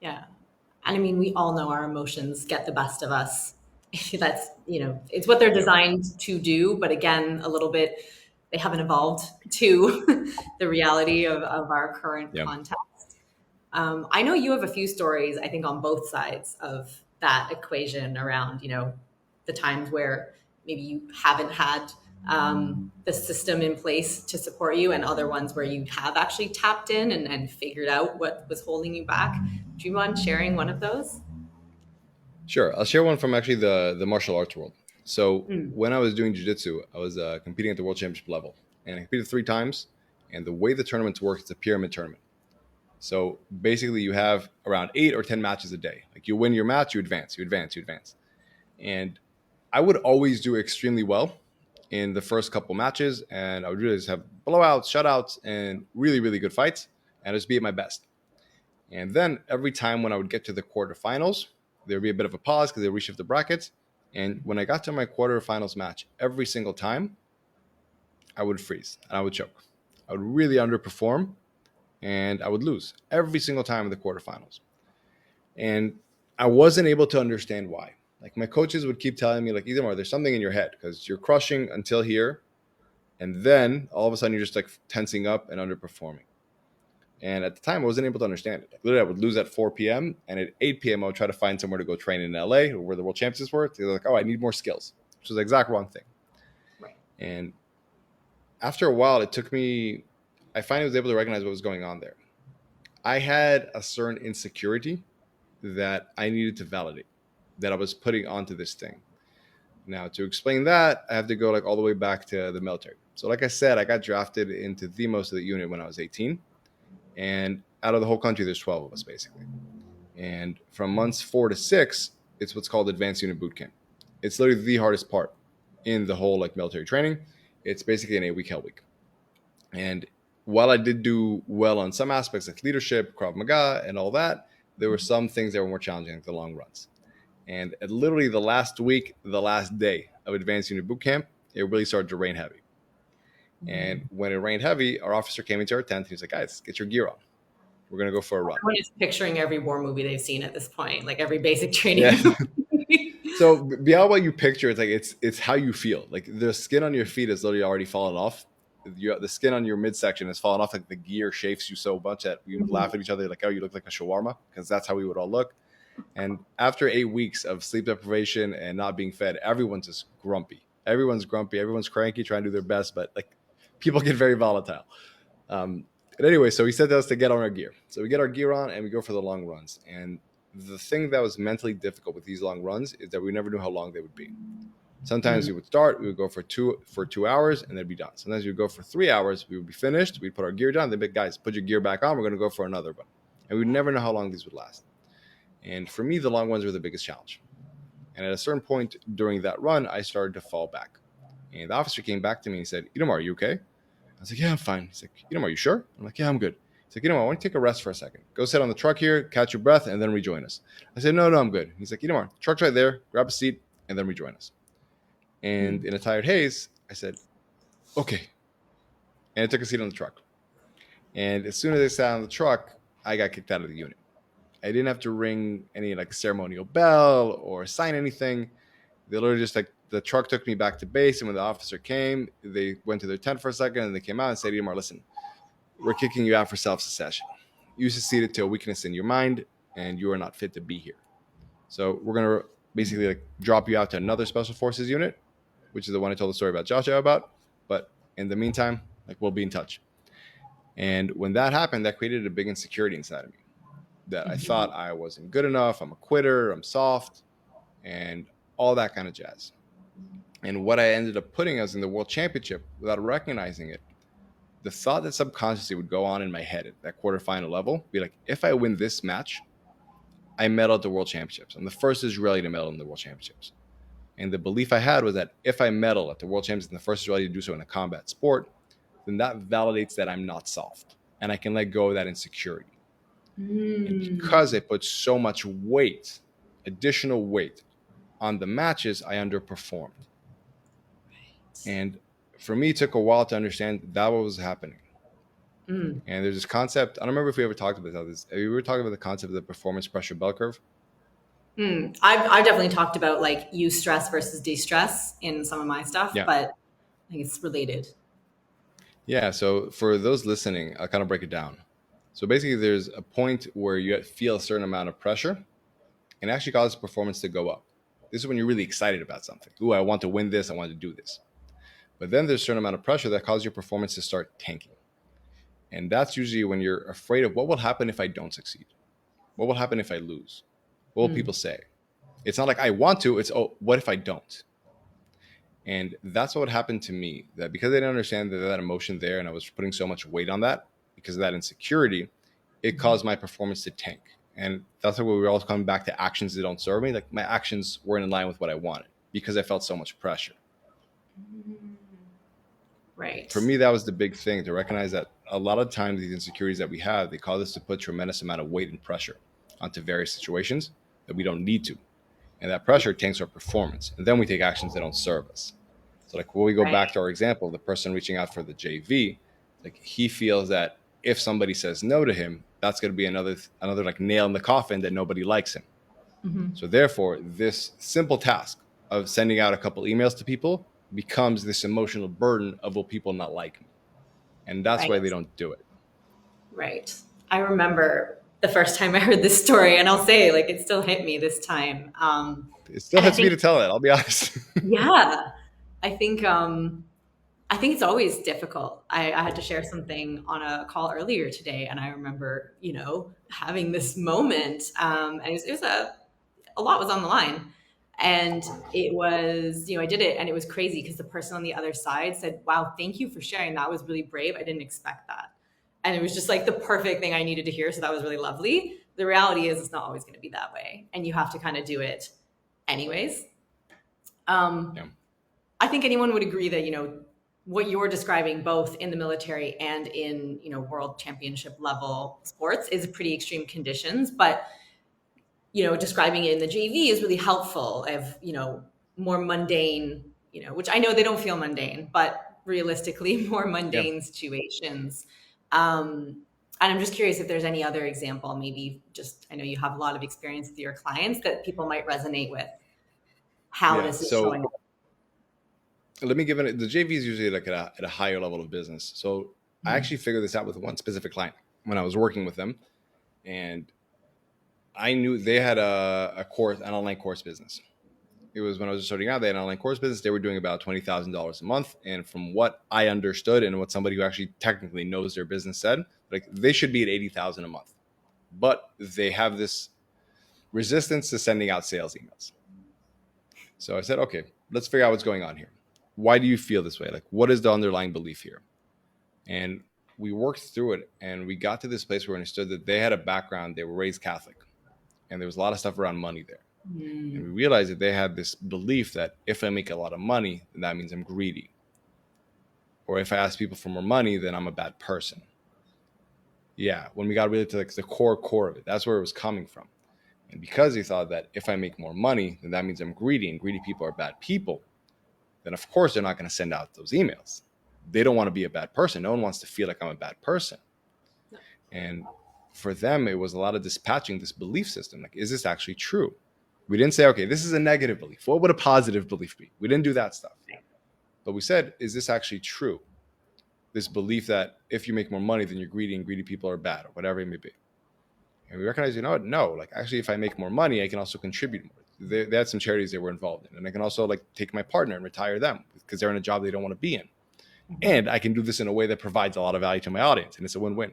Yeah. And I mean, we all know our emotions get the best of us. That's, it's what they're designed to do. But again, a little bit, they haven't evolved to the reality of our current context. I know you have a few stories, I think, on both sides of that equation around, the times where maybe you haven't had the system in place to support you, and other ones where you have actually tapped in and figured out what was holding you back. Do you mind sharing one of those? Sure. I'll share one from actually the martial arts world. So when I was doing jiu-jitsu, I was competing at the world championship level, and I competed 3 times. And the way the tournaments work, it's a pyramid tournament. So basically you have around 8 or 10 matches a day. Like you win your match, you advance. And I would always do extremely well in the first couple matches, and I would really just have blowouts, shutouts, and really, really good fights, and just be at my best. And then every time when I would get to the quarterfinals, there would be a bit of a pause because they reshift the brackets. And when I got to my quarterfinals match, every single time, I would freeze and I would choke. I would really underperform, and I would lose every single time in the quarterfinals. And I wasn't able to understand why. Like my coaches would keep telling me, like, Itamar, there's something in your head because you're crushing until here, and then all of a sudden you're just like tensing up and underperforming. And at the time, I wasn't able to understand it. Like, literally, I would lose at 4 p.m. and at 8 p.m. I would try to find somewhere to go train in LA, where the world championships were. They're like, oh, I need more skills, which was the exact wrong thing. Right. And after a while, I finally was able to recognize what was going on there. I had a certain insecurity that I needed to validate, that I was putting onto this thing. Now, to explain that, I have to go like all the way back to the military. So like I said, I got drafted into the most of the unit when I was 18. And out of the whole country, there's 12 of us, basically. And from months 4 to 6, it's what's called advanced unit boot camp. It's literally the hardest part in the whole like military training. It's basically an 8-week hell week. And while I did do well on some aspects like leadership, Krav Maga, and all that, there were some things that were more challenging, like the long runs. And at literally the last week, the last day of advanced unit boot camp, it really started to rain heavy. And when it rained heavy, our officer came into our tent and he's like, guys, get your gear on. We're going to go for a run. Everyone is picturing every war movie they've seen at this point, like every basic training. Yeah. So beyond what you picture, it's like it's how you feel. Like the skin on your feet is literally already fallen off. The skin on your midsection has fallen off. Like the gear chafes you so much that we would laugh at each other like, oh, you look like a shawarma, because that's how we would all look. And after 8 weeks of sleep deprivation and not being fed, everyone's just grumpy. Everyone's grumpy. Everyone's cranky, trying to do their best, but like people get very volatile. But anyway, so he said to us to get on our gear. So we get our gear on and we go for the long runs. And the thing that was mentally difficult with these long runs is that we never knew how long they would be. Sometimes we would start, we would go for 2 hours and then be done. Sometimes we would go for 3 hours, we would be finished, we'd put our gear down, they'd be like, guys, put your gear back on, we're going to go for another one. And we'd never know how long these would last. And for me, the long ones were the biggest challenge. And at a certain point during that run, I started to fall back. And the officer came back to me and said, Itamar, are you okay? I was like, yeah, I'm fine. He's like, Itamar, are you sure? I'm like, yeah, I'm good. He's like, Itamar, I want to take a rest for a second. Go sit on the truck here, catch your breath, and then rejoin us. I said, no, I'm good. He's like, Itamar, truck's right there. Grab a seat, and then rejoin us. And in a tired haze, I said, okay. And I took a seat on the truck. And as soon as I sat on the truck, I got kicked out of the unit. I didn't have to ring any like ceremonial bell or sign anything. They literally just like the truck took me back to base. And when the officer came, they went to their tent for a second and they came out and said, Itamar, listen, we're kicking you out for self-secession. You succeeded to a weakness in your mind and you are not fit to be here. So we're going to basically like drop you out to another special forces unit, which is the one I told the story about Joshua about. But in the meantime, like we'll be in touch. And when that happened, that created a big insecurity inside of me. That I thought I wasn't good enough, I'm a quitter, I'm soft, and all that kind of jazz. And what I ended up putting us in the world championship without recognizing it, the thought that subconsciously would go on in my head at that quarterfinal level, be like, if I win this match, I medal at the world championships. I'm the first Israeli to medal in the world championships. And the belief I had was that if I medal at the world championships and the first Israeli to do so in a combat sport, then that validates that I'm not soft and I can let go of that insecurity. And because I put so much weight, additional weight on the matches, I underperformed. And for me, it took a while to understand that what was happening. And there's this concept, I don't remember if we ever talked about this. We were talking about the concept of the performance pressure bell curve. I've definitely talked about like eustress versus de-stress in some of my stuff, but I think it's related. Yeah, so for those listening, I'll kind of break it down. So basically, there's a point where you feel a certain amount of pressure and it actually causes performance to go up. This is when you're really excited about something. Ooh, I want to win this. I want to do this. But then there's a certain amount of pressure that causes your performance to start tanking. And that's usually when you're afraid of what will happen if I don't succeed? What will happen if I lose? What will people say? It's not like I want to, it's, oh, what if I don't? And that's what happened to me, that because I didn't understand that emotion there and I was putting so much weight on that, because of that insecurity, it caused my performance to tank. And that's why we were all coming back to actions that don't serve me. Like my actions weren't in line with what I wanted because I felt so much pressure. Right. For me, that was the big thing, to recognize that a lot of times these insecurities that we have, they cause us to put tremendous amount of weight and pressure onto various situations that we don't need to. And that pressure tanks our performance. And then we take actions that don't serve us. So like when we go back to our example, the person reaching out for the JV, like he feels that if somebody says no to him, that's going to be another like nail in the coffin that nobody likes him. So therefore, this simple task of sending out a couple emails to people becomes this emotional burden of will people not like me? And that's why they don't do it. Right. I remember the first time I heard this story, and I'll say like it still hit me this time. It still hits me to tell it, I'll be honest. Yeah. I think it's always difficult. I had to share something on a call earlier today, and I remember, having this moment. And it was a lot was on the line, and it was, I did it, and it was crazy because the person on the other side said, "Wow, thank you for sharing. That was really brave. I didn't expect that." And it was just like the perfect thing I needed to hear. So that was really lovely. The reality is, it's not always going to be that way, and you have to kind of do it anyways. I think anyone would agree that, what you're describing both in the military and in, world championship level sports is pretty extreme conditions, but, describing it in the JV is really helpful of, more mundane, which I know they don't feel mundane, but realistically more mundane situations. And I'm just curious if there's any other example, maybe just, I know you have a lot of experience with your clients that people might resonate with. how Yeah. this is So showing up. let me give it. The JV is usually like at a higher level of business. So I actually figured this out with one specific client when I was working with them, and I knew they had a course, an online course business. It was when I was just starting out. They had an online course business. They were doing about $20,000 a month, and from what I understood and what somebody who actually technically knows their business said, like they should be at 80,000 a month, but they have this resistance to sending out sales emails. So I said, okay, let's figure out what's going on here. Why do you feel this way? Like, what is the underlying belief here? And we worked through it, and we got to this place where we understood that they had a background. They were raised Catholic, and there was a lot of stuff around money there. And we realized that they had this belief that if I make a lot of money, then that means I'm greedy. Or if I ask people for more money, then I'm a bad person. Yeah, when we got really to like the core of it, that's where it was coming from. And because he thought that if I make more money, then that means I'm greedy, and greedy people are bad people, then of course they're not going to send out those emails. They don't want to be a bad person. No one wants to feel like I'm a bad person. No. And for them, it was a lot of dispatching this belief system. Like, is this actually true? We didn't say, okay, this is a negative belief. What would a positive belief be? We didn't do that stuff. But we said, is this actually true? This belief that if you make more money, then you're greedy and greedy people are bad, or whatever it may be. And we recognize, you know what? No, like actually, if I make more money, I can also contribute more. They had some charities they were involved in, and I can also like take my partner and retire them because they're in a job they don't want to be in. And I can do this in a way that provides a lot of value to my audience, and it's a win-win.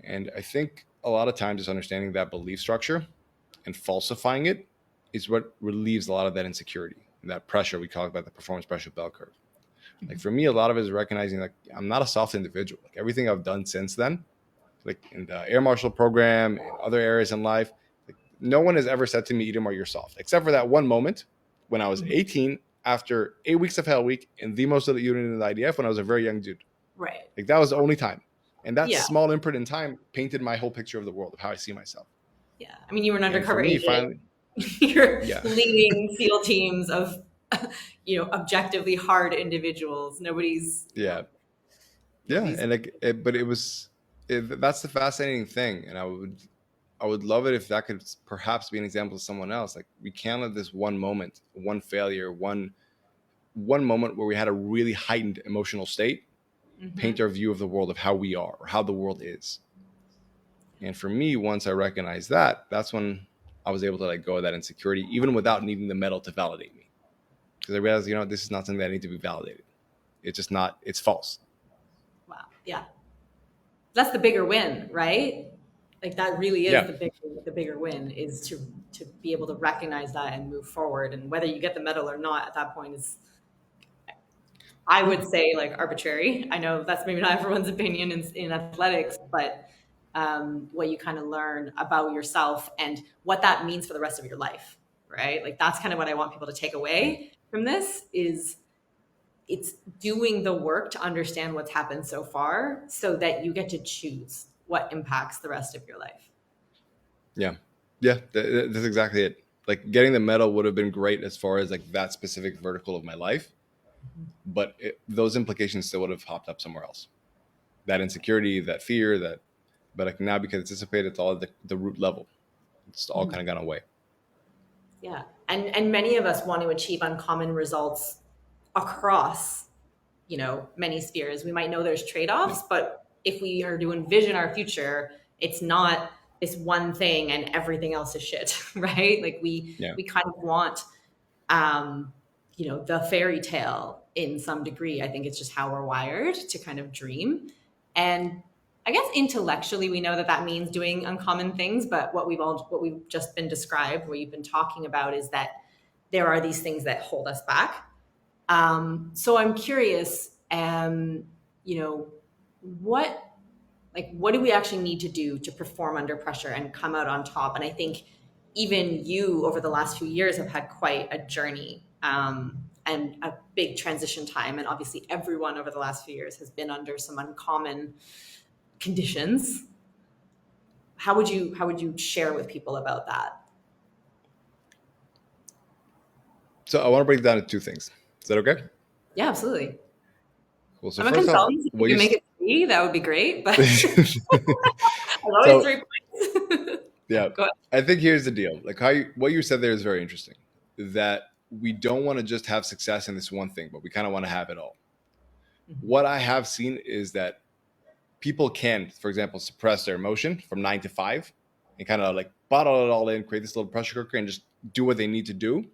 And I think a lot of times just understanding that belief structure and falsifying it is what relieves a lot of that insecurity and that pressure. We talk about the performance pressure bell curve. Like for me, a lot of it is recognizing like I'm not a soft individual. Like everything I've done since then, like in the Air Marshal program and other areas in life, like no one has ever said to me, Itamar, you're soft, except for that one moment when I was 18 after 8 weeks of Hell Week in the most elite unit in the IDF when I was a very young dude. Right. Like that was the only time. And that small imprint in time painted my whole picture of the world, of how I see myself. Yeah. I mean, you were an undercover agent. Finally, you're leading SEAL teams of, objectively hard individuals. Nobody's. Yeah. And like, but it was, that's the fascinating thing. And I would love it if that could perhaps be an example of someone else. Like we can't let this one moment, one failure, one moment where we had a really heightened emotional state paint our view of the world, of how we are or how the world is. And for me, once I recognized that, that's when I was able to let go of that insecurity, even without needing the medal to validate me. Because I realized, this is not something that I need to be validated. It's just not, it's false. Wow. Yeah. That's the bigger win, right? Like that really is the bigger win, is to be able to recognize that and move forward. And whether you get the medal or not at that point is, I would say, like arbitrary. I know that's maybe not everyone's opinion in athletics, but what you kind of learn about yourself and what that means for the rest of your life, right? Like that's kind of what I want people to take away from this is it's doing the work to understand what's happened so far so that you get to choose what impacts the rest of your life. Yeah, that's exactly it. Like getting the medal would have been great as far as like that specific vertical of my life. But those implications still would have popped up somewhere else. That insecurity, that fear, but like now because it's dissipated, it's all at the root level. It's all kind of gone away. Yeah. And many of us want to achieve uncommon results across, many spheres. We might know there's trade-offs, but if we are to envision our future, it's not this one thing and everything else is shit, right? Like we kind of want, the fairy tale in some degree. I think it's just how we're wired to kind of dream. And I guess intellectually we know that means doing uncommon things, but what we've just been described, what you've been talking about is that there are these things that hold us back. So I'm curious, what do we actually need to do to perform under pressure and come out on top? And I think even you over the last few years have had quite a journey and a big transition time. And obviously everyone over the last few years has been under some uncommon conditions. How would you share with people about that? So I want to break it down into two things. Is that okay? Yeah, absolutely. Cool. So I'm a consultant. If you can make it 3, that would be great. But always 3 points. Yeah. I think here's the deal. Like what you said there is very interesting. that we don't want to just have success in this one thing, but we kind of want to have it all. Mm-hmm. What I have seen is that people can, for example, suppress their emotion from 9 to 5 and kind of like bottle it all in, create this little pressure cooker and just do what they need to do.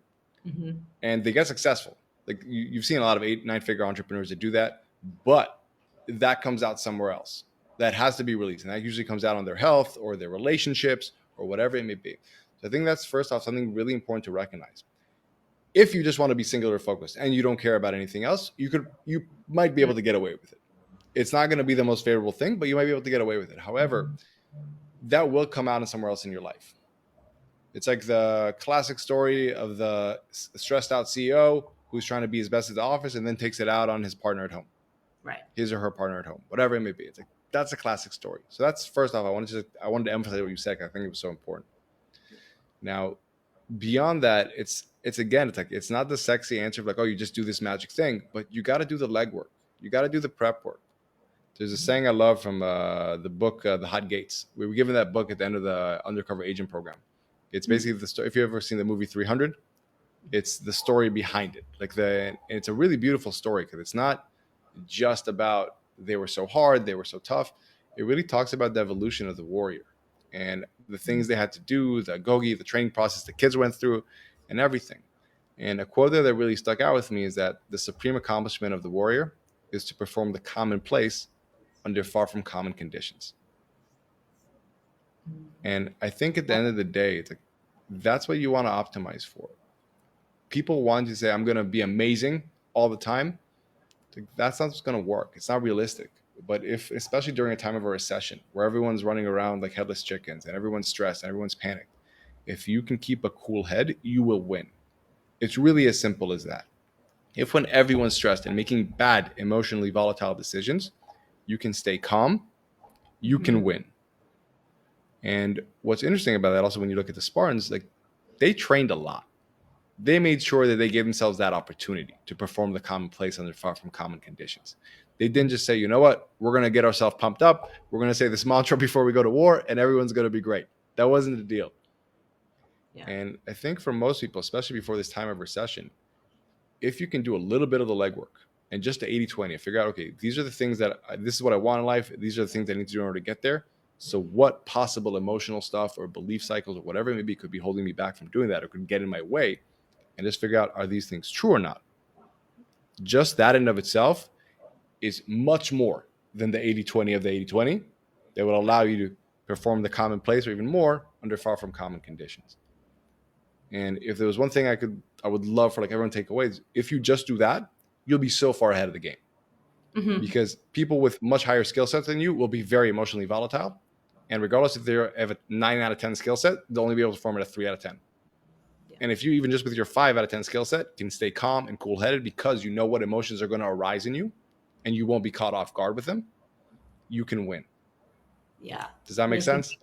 Mm-hmm. And they get successful. Like you've seen a lot of 8-9 figure entrepreneurs that do that, but that comes out somewhere else. That has to be released. And that usually comes out on their health or their relationships or whatever it may be. So I think that's first off something really important to recognize. If you just want to be singular focused and you don't care about anything else, you might be able to get away with it. It's not going to be the most favorable thing, but you might be able to get away with it. However, that will come out in somewhere else in your life. It's like the classic story of the stressed out CEO who's trying to be his best at the office and then takes it out on his partner at home. Right. His or her partner at home, whatever it may be. It's like, that's a classic story. So that's first off, I wanted to emphasize what you said. I think it was so important. Now, beyond that, it's like, it's not the sexy answer of like, oh, you just do this magic thing, but you got to do the legwork. You got to do the prep work. There's a saying I love from the book, The Hot Gates. We were given that book at the end of the Undercover Agent program. It's basically the story. If you've ever seen the movie 300, it's the story behind it. It's a really beautiful story because it's not just about they were so hard, they were so tough. It really talks about the evolution of the warrior and the things they had to do, the gogi, the training process the kids went through, and everything. And a quote there that really stuck out with me is that the supreme accomplishment of the warrior is to perform the commonplace under far from common conditions. And I think at the end of the day, it's like, that's what you want to optimize for. People want to say, I'm going to be amazing all the time. That's not going to work. It's not realistic. But especially during a time of a recession where everyone's running around like headless chickens and everyone's stressed and everyone's panicked, if you can keep a cool head, you will win. It's really as simple as that. If when everyone's stressed and making bad, emotionally volatile decisions, you can stay calm, you can win. And what's interesting about that also, when you look at the Spartans, like they trained a lot. They made sure that they gave themselves that opportunity to perform the commonplace under far from common conditions. They didn't just say, you know what, we're going to get ourselves pumped up. We're going to say this mantra before we go to war and everyone's going to be great. That wasn't the deal. Yeah. And I think for most people, especially before this time of recession, if you can do a little bit of the legwork and just the 80-20, figure out, okay, these are the things this is what I want in life. These are the things I need to do in order to get there. So what possible emotional stuff or belief cycles or whatever it may be could be holding me back from doing that or could get in my way, and just figure out, are these things true or not? Just that in of itself is much more than the 80-20 of the 80-20 that will allow you to perform the commonplace or even more under far from common conditions. And if there was one thing I would love for like everyone to take away is if you just do that, you'll be so far ahead of the game. Mm-hmm. Because people with much higher skill sets than you will be very emotionally volatile. And regardless if they have a 9 out of 10 skill set, they'll only be able to perform at a 3 out of 10. Yeah. And if you even just with your 5 out of 10 skill set can stay calm and cool headed because you know what emotions are going to arise in you and you won't be caught off guard with them, you can win. Yeah. Does that make sense?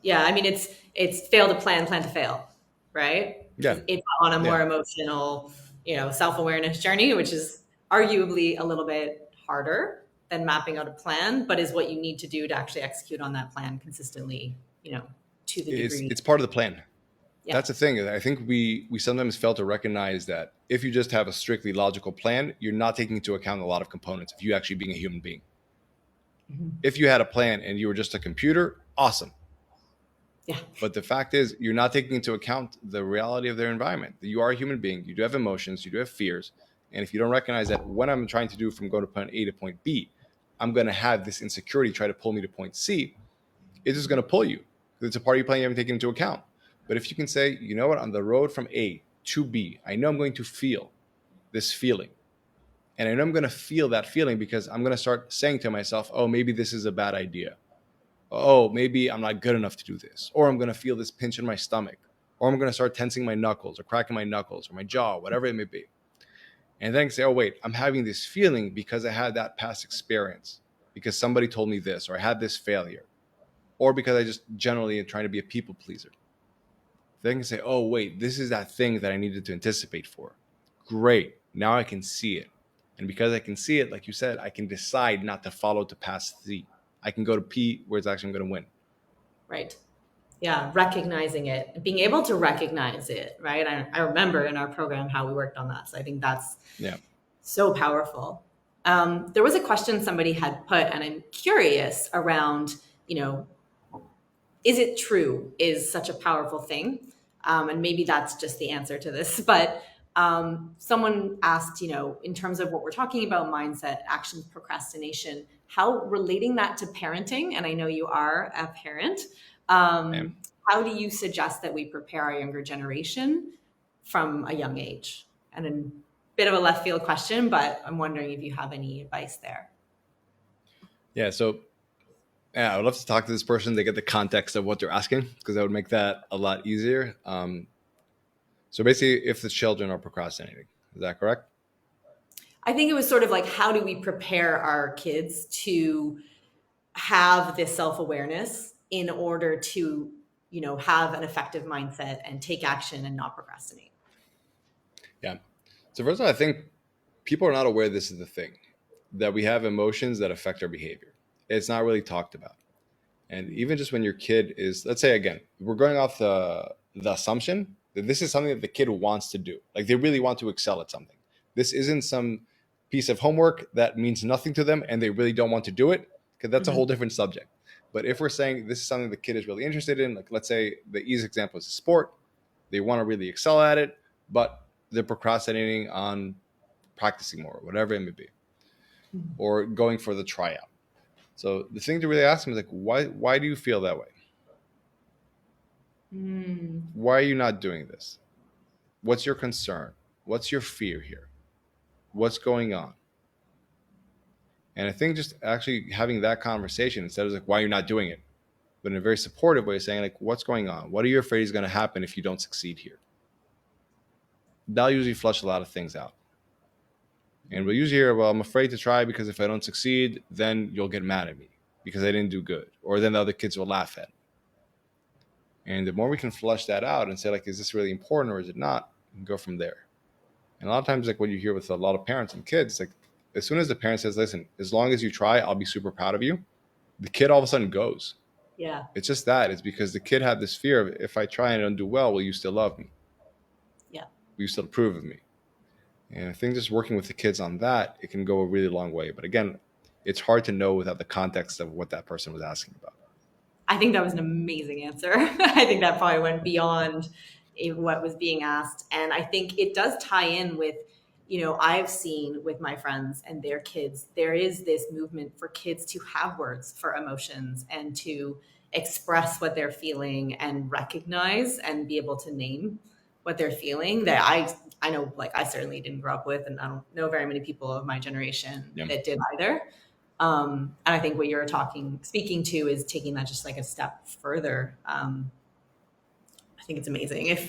Yeah. I mean, it's fail to plan to fail, right? Yeah. It's on a more emotional, self-awareness journey, which is arguably a little bit harder than mapping out a plan, but is what you need to do to actually execute on that plan consistently, to the degree. It's part of the plan. Yeah. That's the thing. I think we sometimes fail to recognize that if you just have a strictly logical plan, you're not taking into account a lot of components of you actually being a human being. Mm-hmm. If you had a plan and you were just a computer, awesome. Yeah. But the fact is, you're not taking into account the reality of their environment. You are a human being. You do have emotions. You do have fears. And if you don't recognize that when I'm trying to do from going to point A to point B, I'm going to have this insecurity try to pull me to point C, it's just going to pull you. It's a part of your plan you haven't taken into account. But if you can say, you know what, on the road from A to B, I know I'm going to feel this feeling. And I know I'm going to feel that feeling because I'm going to start saying to myself, oh, maybe this is a bad idea. Oh, maybe I'm not good enough to do this. Or I'm going to feel this pinch in my stomach. Or I'm going to start tensing my knuckles or cracking my knuckles or my jaw, whatever it may be. And then say, oh, wait, I'm having this feeling because I had that past experience, because somebody told me this, or I had this failure, or because I just generally am trying to be a people pleaser. Then I can say, oh, wait, this is that thing that I needed to anticipate for. Great. Now I can see it. And because I can see it, like you said, I can decide not to follow to past C. I can go to P where it's actually going to win. Right. Yeah, recognizing it, being able to recognize it, right? I remember in our program how we worked on that. So I think that's Yeah. so powerful. There was a question somebody had put, and I'm curious around, you know, is it true is such a powerful thing? And maybe that's just the answer to this. But someone asked, you know, in terms of what we're talking about, mindset, actions, procrastination, how relating that to parenting, and I know you are a parent, Yeah. how do you suggest that we prepare our younger generation from a young age? And a bit of a left field question, but I'm wondering if you have any advice there. Yeah. So yeah, I would love to talk to this person to get the context of what they're asking, because that would make that a lot easier. So basically, if the children are procrastinating, is that correct? I think it was sort of like, how do we prepare our kids to have this self-awareness in order to, you know, have an effective mindset and take action and not procrastinate? Yeah. So first of all, I think people are not aware this is the thing, that we have emotions that affect our behavior. It's not really talked about. And even just when your kid is, let's say again, we're going off the assumption that this is something that the kid wants to do. Like they really want to excel at something. This isn't some piece of homework that means nothing to them and they really don't want to do it, because that's a Mm-hmm. whole different subject. But if we're saying this is something the kid is really interested in, like let's say the easy example is a sport, they want to really excel at it, but they're procrastinating on practicing more, whatever it may be, or going for the tryout. So the thing to really ask them is like, why do you feel that way? Mm. Why are you not doing this? What's your concern? What's your fear here? What's going on? And I think just actually having that conversation instead of like, why are you not doing it? But in a very supportive way, saying like, what's going on? What are you afraid is going to happen if you don't succeed here? That'll usually flush a lot of things out. And we'll usually hear, well, I'm afraid to try because if I don't succeed, then you'll get mad at me because I didn't do good. Or then the other kids will laugh at me. And the more we can flush that out and say, like, is this really important or is it not? We can go from there. And a lot of times, like what you hear with a lot of parents and kids, like as soon as the parent says, listen, as long as you try, I'll be super proud of you, the kid all of a sudden goes. Yeah. It's just that. It's because the kid had this fear of, if I try and I don't do well, will you still love me? Yeah. Will you still approve of me? And I think just working with the kids on that, it can go a really long way. But again, it's hard to know without the context of what that person was asking about. I think that was an amazing answer. I think that probably went beyond what was being asked. And I think it does tie in with, you know, I've seen with my friends and their kids, there is this movement for kids to have words for emotions and to express what they're feeling and recognize and be able to name what they're feeling, that I know, like, I certainly didn't grow up with, and I don't know very many people of my generation Yeah. that did either. And I think what you're speaking to is taking that just like a step further. I think it's amazing if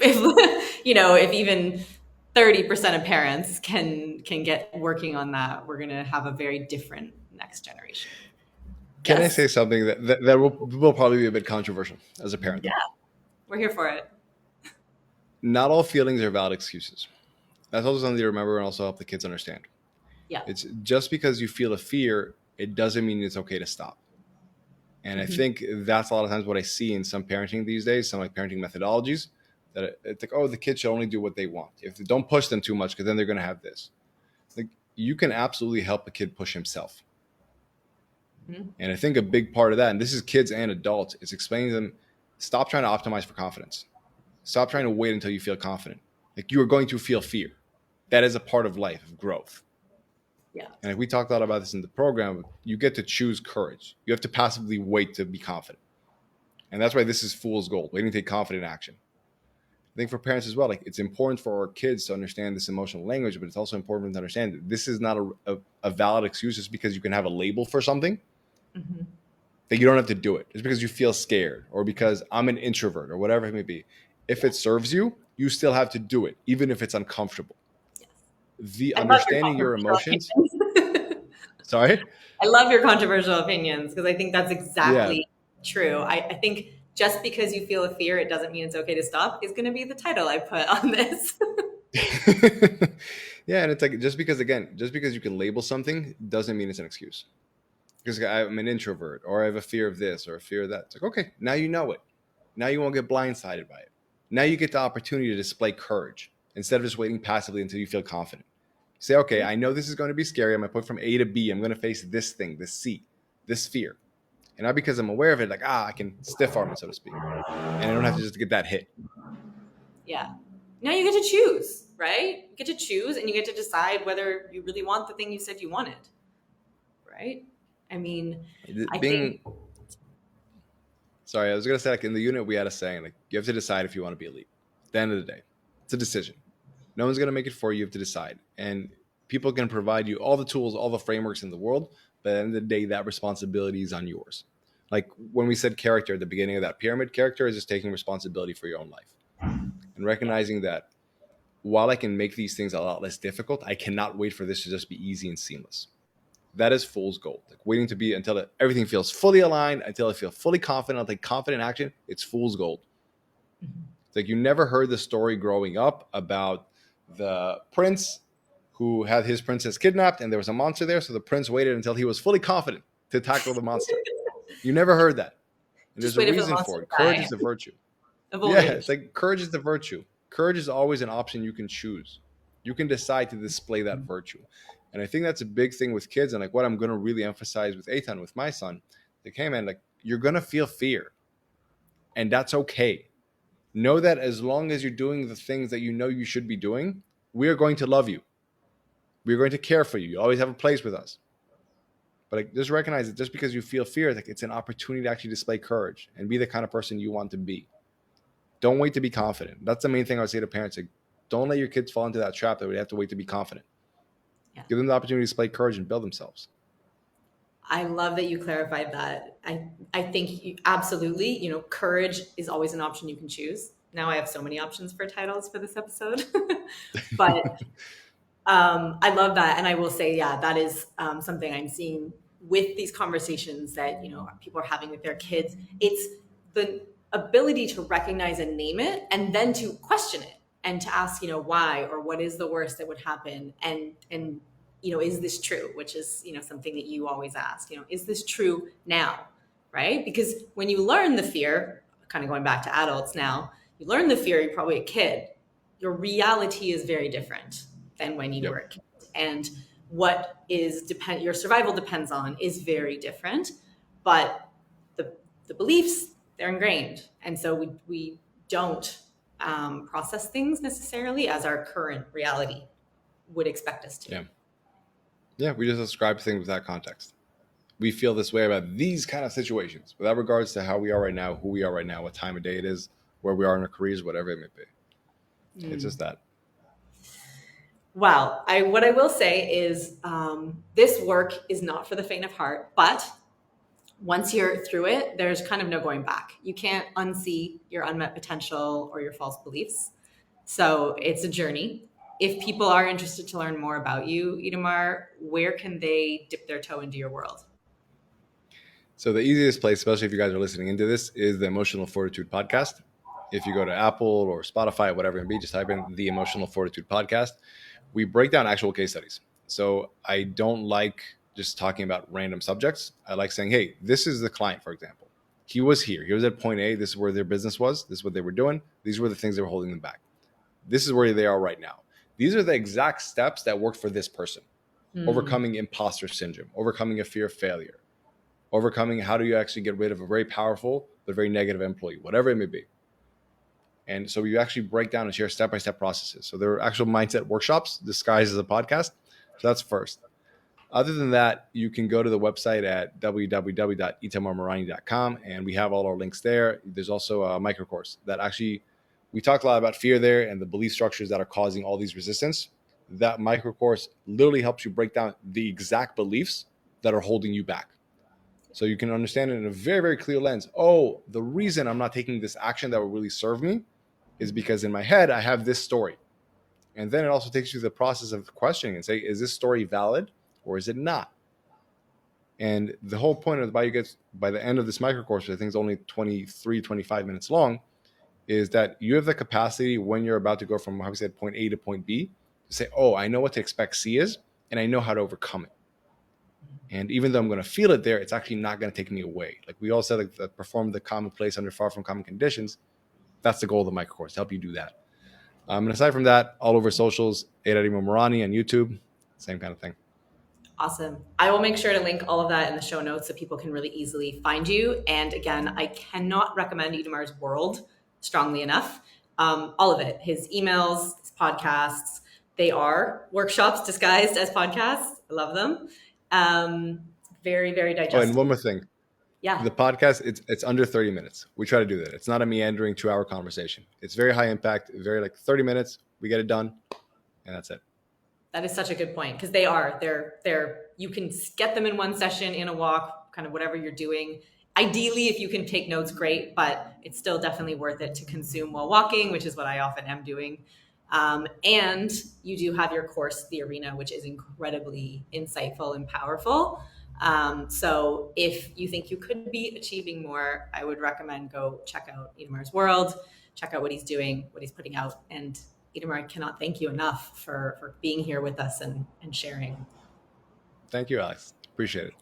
you know, if even 30% of parents can get working on that, we're gonna have a very different next generation. Can I Yes. say something that will probably be a bit controversial as a parent, Yeah, though? we're here for it. Not all feelings are valid excuses. That's also something to remember and also help the kids understand. Yeah. It's just because you feel a fear, it doesn't mean it's okay to stop. And I Mm-hmm. think that's a lot of times what I see in some parenting these days, some like parenting methodologies, that it's like, oh, the kid should only do what they want. If they don't push them too much, because then they're going to have this. Like you can absolutely help a kid push himself. Mm-hmm. And I think a big part of that, and this is kids and adults, is explaining to them, stop trying to optimize for confidence. Stop trying to wait until you feel confident. Like you are going to feel fear. That is a part of life, of growth. Yeah. And if we talked a lot about this in the program, you get to choose courage. You have to passively wait to be confident. And that's why this is fool's gold, waiting to take confident action. I think for parents as well, like it's important for our kids to understand this emotional language, but it's also important to understand that this is not a valid excuse just because you can have a label for something, Mm-hmm. that you don't have to do it. Just because you feel scared or because I'm an introvert or whatever it may be. If Yeah. it serves you, you still have to do it, even if it's uncomfortable. Yes. The I love your understanding your controversial emotions. opinions. Sorry? I love your controversial opinions because I think that's Yeah. exactly true. I think just because you feel a fear, it doesn't mean it's okay to stop, is going to be the title I put on this. Yeah. And it's like, just because, again, just because you can label something doesn't mean it's an excuse. Because I'm an introvert or I have a fear of this or a fear of that. It's like, okay, now you know it. Now you won't get blindsided by it. Now you get the opportunity to display courage instead of just waiting passively until you feel confident. You say, okay, I know this is going to be scary. I'm going to put from A to B. I'm going to face this thing, this C, this fear. And not because I'm aware of it, like, I can stiff arm it, so to speak. And I don't have to just get that hit. Yeah. Now you get to choose, right? You get to choose and you get to decide whether you really want the thing you said you wanted, right? I mean, Sorry, I was going to say, like, in the unit, we had a saying, like, you have to decide if you want to be elite. At the end of the day, it's a decision. No one's going to make it for you. You have to decide. And people can provide you all the tools, all the frameworks in the world, but at the end of the day, that responsibility is on yours. Like when we said character at the beginning of that pyramid, character is just taking responsibility for your own life and recognizing that while I can make these things a lot less difficult, I cannot wait for this to just be easy and seamless. That is fool's gold. Like waiting to be until everything feels fully aligned, until I feel fully confident, I'll take confident action. It's fool's gold. It's like you never heard the story growing up about the prince who had his princess kidnapped and there was a monster there. So the prince waited until he was fully confident to tackle the monster. You never heard that. And there's a reason for it. Courage is the virtue. Yeah, it's like courage is the virtue. Courage is always an option you can choose. You can decide to display that virtue. And I think that's a big thing with kids. And like what I'm going to really emphasize with Eitan, with my son, like, hey man, like you're going to feel fear. And that's okay. Know that as long as you're doing the things that you know you should be doing, we are going to love you. We're going to care for you. You always have a place with us. But like, just recognize that just because you feel fear, like it's an opportunity to actually display courage and be the kind of person you want to be. Don't wait to be confident. That's the main thing I would say to parents. Like, don't let your kids fall into that trap that we have to wait to be confident. Yeah. Give them the opportunity to display courage and build themselves. I love that you clarified that. I think absolutely, courage is always an option you can choose. Now I have so many options for titles for this episode, but I love that. And I will say, yeah, that is something I'm seeing with these conversations that, people are having with their kids. It's the ability to recognize and name it and then to question it and to ask, why or what is the worst that would happen. And is this true? Which is, something that you always ask, is this true now? Right? Because when you learn the fear, kind of going back to adults now, you learn the fear, you're probably a kid. Your reality is very different than when you were a kid. And what your survival depends on is very different. But the beliefs, they're ingrained. And so we don't process things necessarily as our current reality would expect us to. Yeah, we just ascribe things with that context. We feel this way about these kind of situations without regards to how we are right now, who we are right now, what time of day it is, where we are in our careers, whatever it may be. It's just that. Wow. What I will say is this work is not for the faint of heart, but once you're through it, there's kind of no going back. You can't unsee your unmet potential or your false beliefs. So it's a journey. If people are interested to learn more about you, Itamar, where can they dip their toe into your world? So the easiest place, especially if you guys are listening into this, is the Emotional Fortitude podcast. If you go to Apple or Spotify, whatever it may be, just type in the Emotional Fortitude podcast. We break down actual case studies. So I don't like just talking about random subjects. I like saying, hey, this is the client, for example. He was here. He was at point A. This is where their business was. This is what they were doing. These were the things that were holding them back. This is where they are right now. These are the exact steps that worked for this person. Overcoming imposter syndrome, overcoming a fear of failure, overcoming how do you actually get rid of a very powerful but very negative employee, whatever it may be. And so you actually break down and share step-by-step processes. So there are actual mindset workshops disguised as a podcast. So that's first. Other than that, you can go to the website at www.itamarmarani.com and we have all our links there. There's also a micro course that actually, we talk a lot about fear there and the belief structures that are causing all these resistance. That micro course literally helps you break down the exact beliefs that are holding you back. So you can understand it in a very, very clear lens. Oh, the reason I'm not taking this action that will really serve me is because in my head, I have this story. And then it also takes you to the process of questioning and say, is this story valid or is it not? And the whole point of the Bio Gets, by the end of this micro course, which I think is only 25 minutes long, is that you have the capacity when you're about to go from, how we said, point A to point B, to say, oh, I know what to expect C is, and I know how to overcome it. And even though I'm going to feel it there, it's actually not going to take me away. Like we all said, like, that perform the commonplace under far from common conditions. That's the goal of the micro course, to help you do that. And aside from that, all over socials, Itamar Marani on YouTube, same kind of thing. Awesome. I will make sure to link all of that in the show notes so people can really easily find you. And again, I cannot recommend Itamar's World strongly enough. All of it, his emails, his podcasts, they are workshops disguised as podcasts. I love them. Very, very digestible. Oh, and one more thing. Yeah. The podcast, it's under 30 minutes. We try to do that. It's not a meandering 2-hour conversation. It's very high impact, very like 30 minutes. We get it done, and that's it. That is such a good point, because they're you can get them in one session, in a walk, kind of whatever you're doing. Ideally, if you can take notes, great, but it's still definitely worth it to consume while walking, which is what I often am doing. And you do have your course, The Arena, which is incredibly insightful and powerful. So if you think you could be achieving more, I would recommend go check out Itamar's World, check out what he's doing, what he's putting out. And Itamar, I cannot thank you enough for being here with us and sharing. Thank you, Alex. Appreciate it.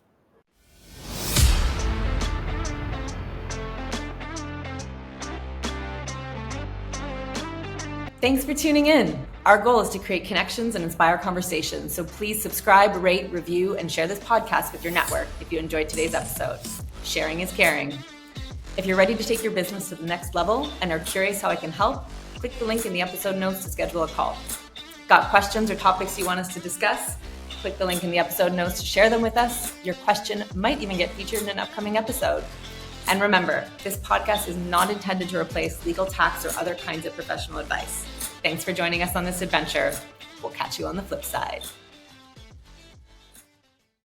Thanks for tuning in. Our goal is to create connections and inspire conversations. So please subscribe, rate, review, and share this podcast with your network if you enjoyed today's episode. Sharing is caring. If you're ready to take your business to the next level and are curious how I can help, click the link in the episode notes to schedule a call. Got questions or topics you want us to discuss? Click the link in the episode notes to share them with us. Your question might even get featured in an upcoming episode. And remember, this podcast is not intended to replace legal, tax, or other kinds of professional advice. Thanks for joining us on this adventure. We'll catch you on the flip side.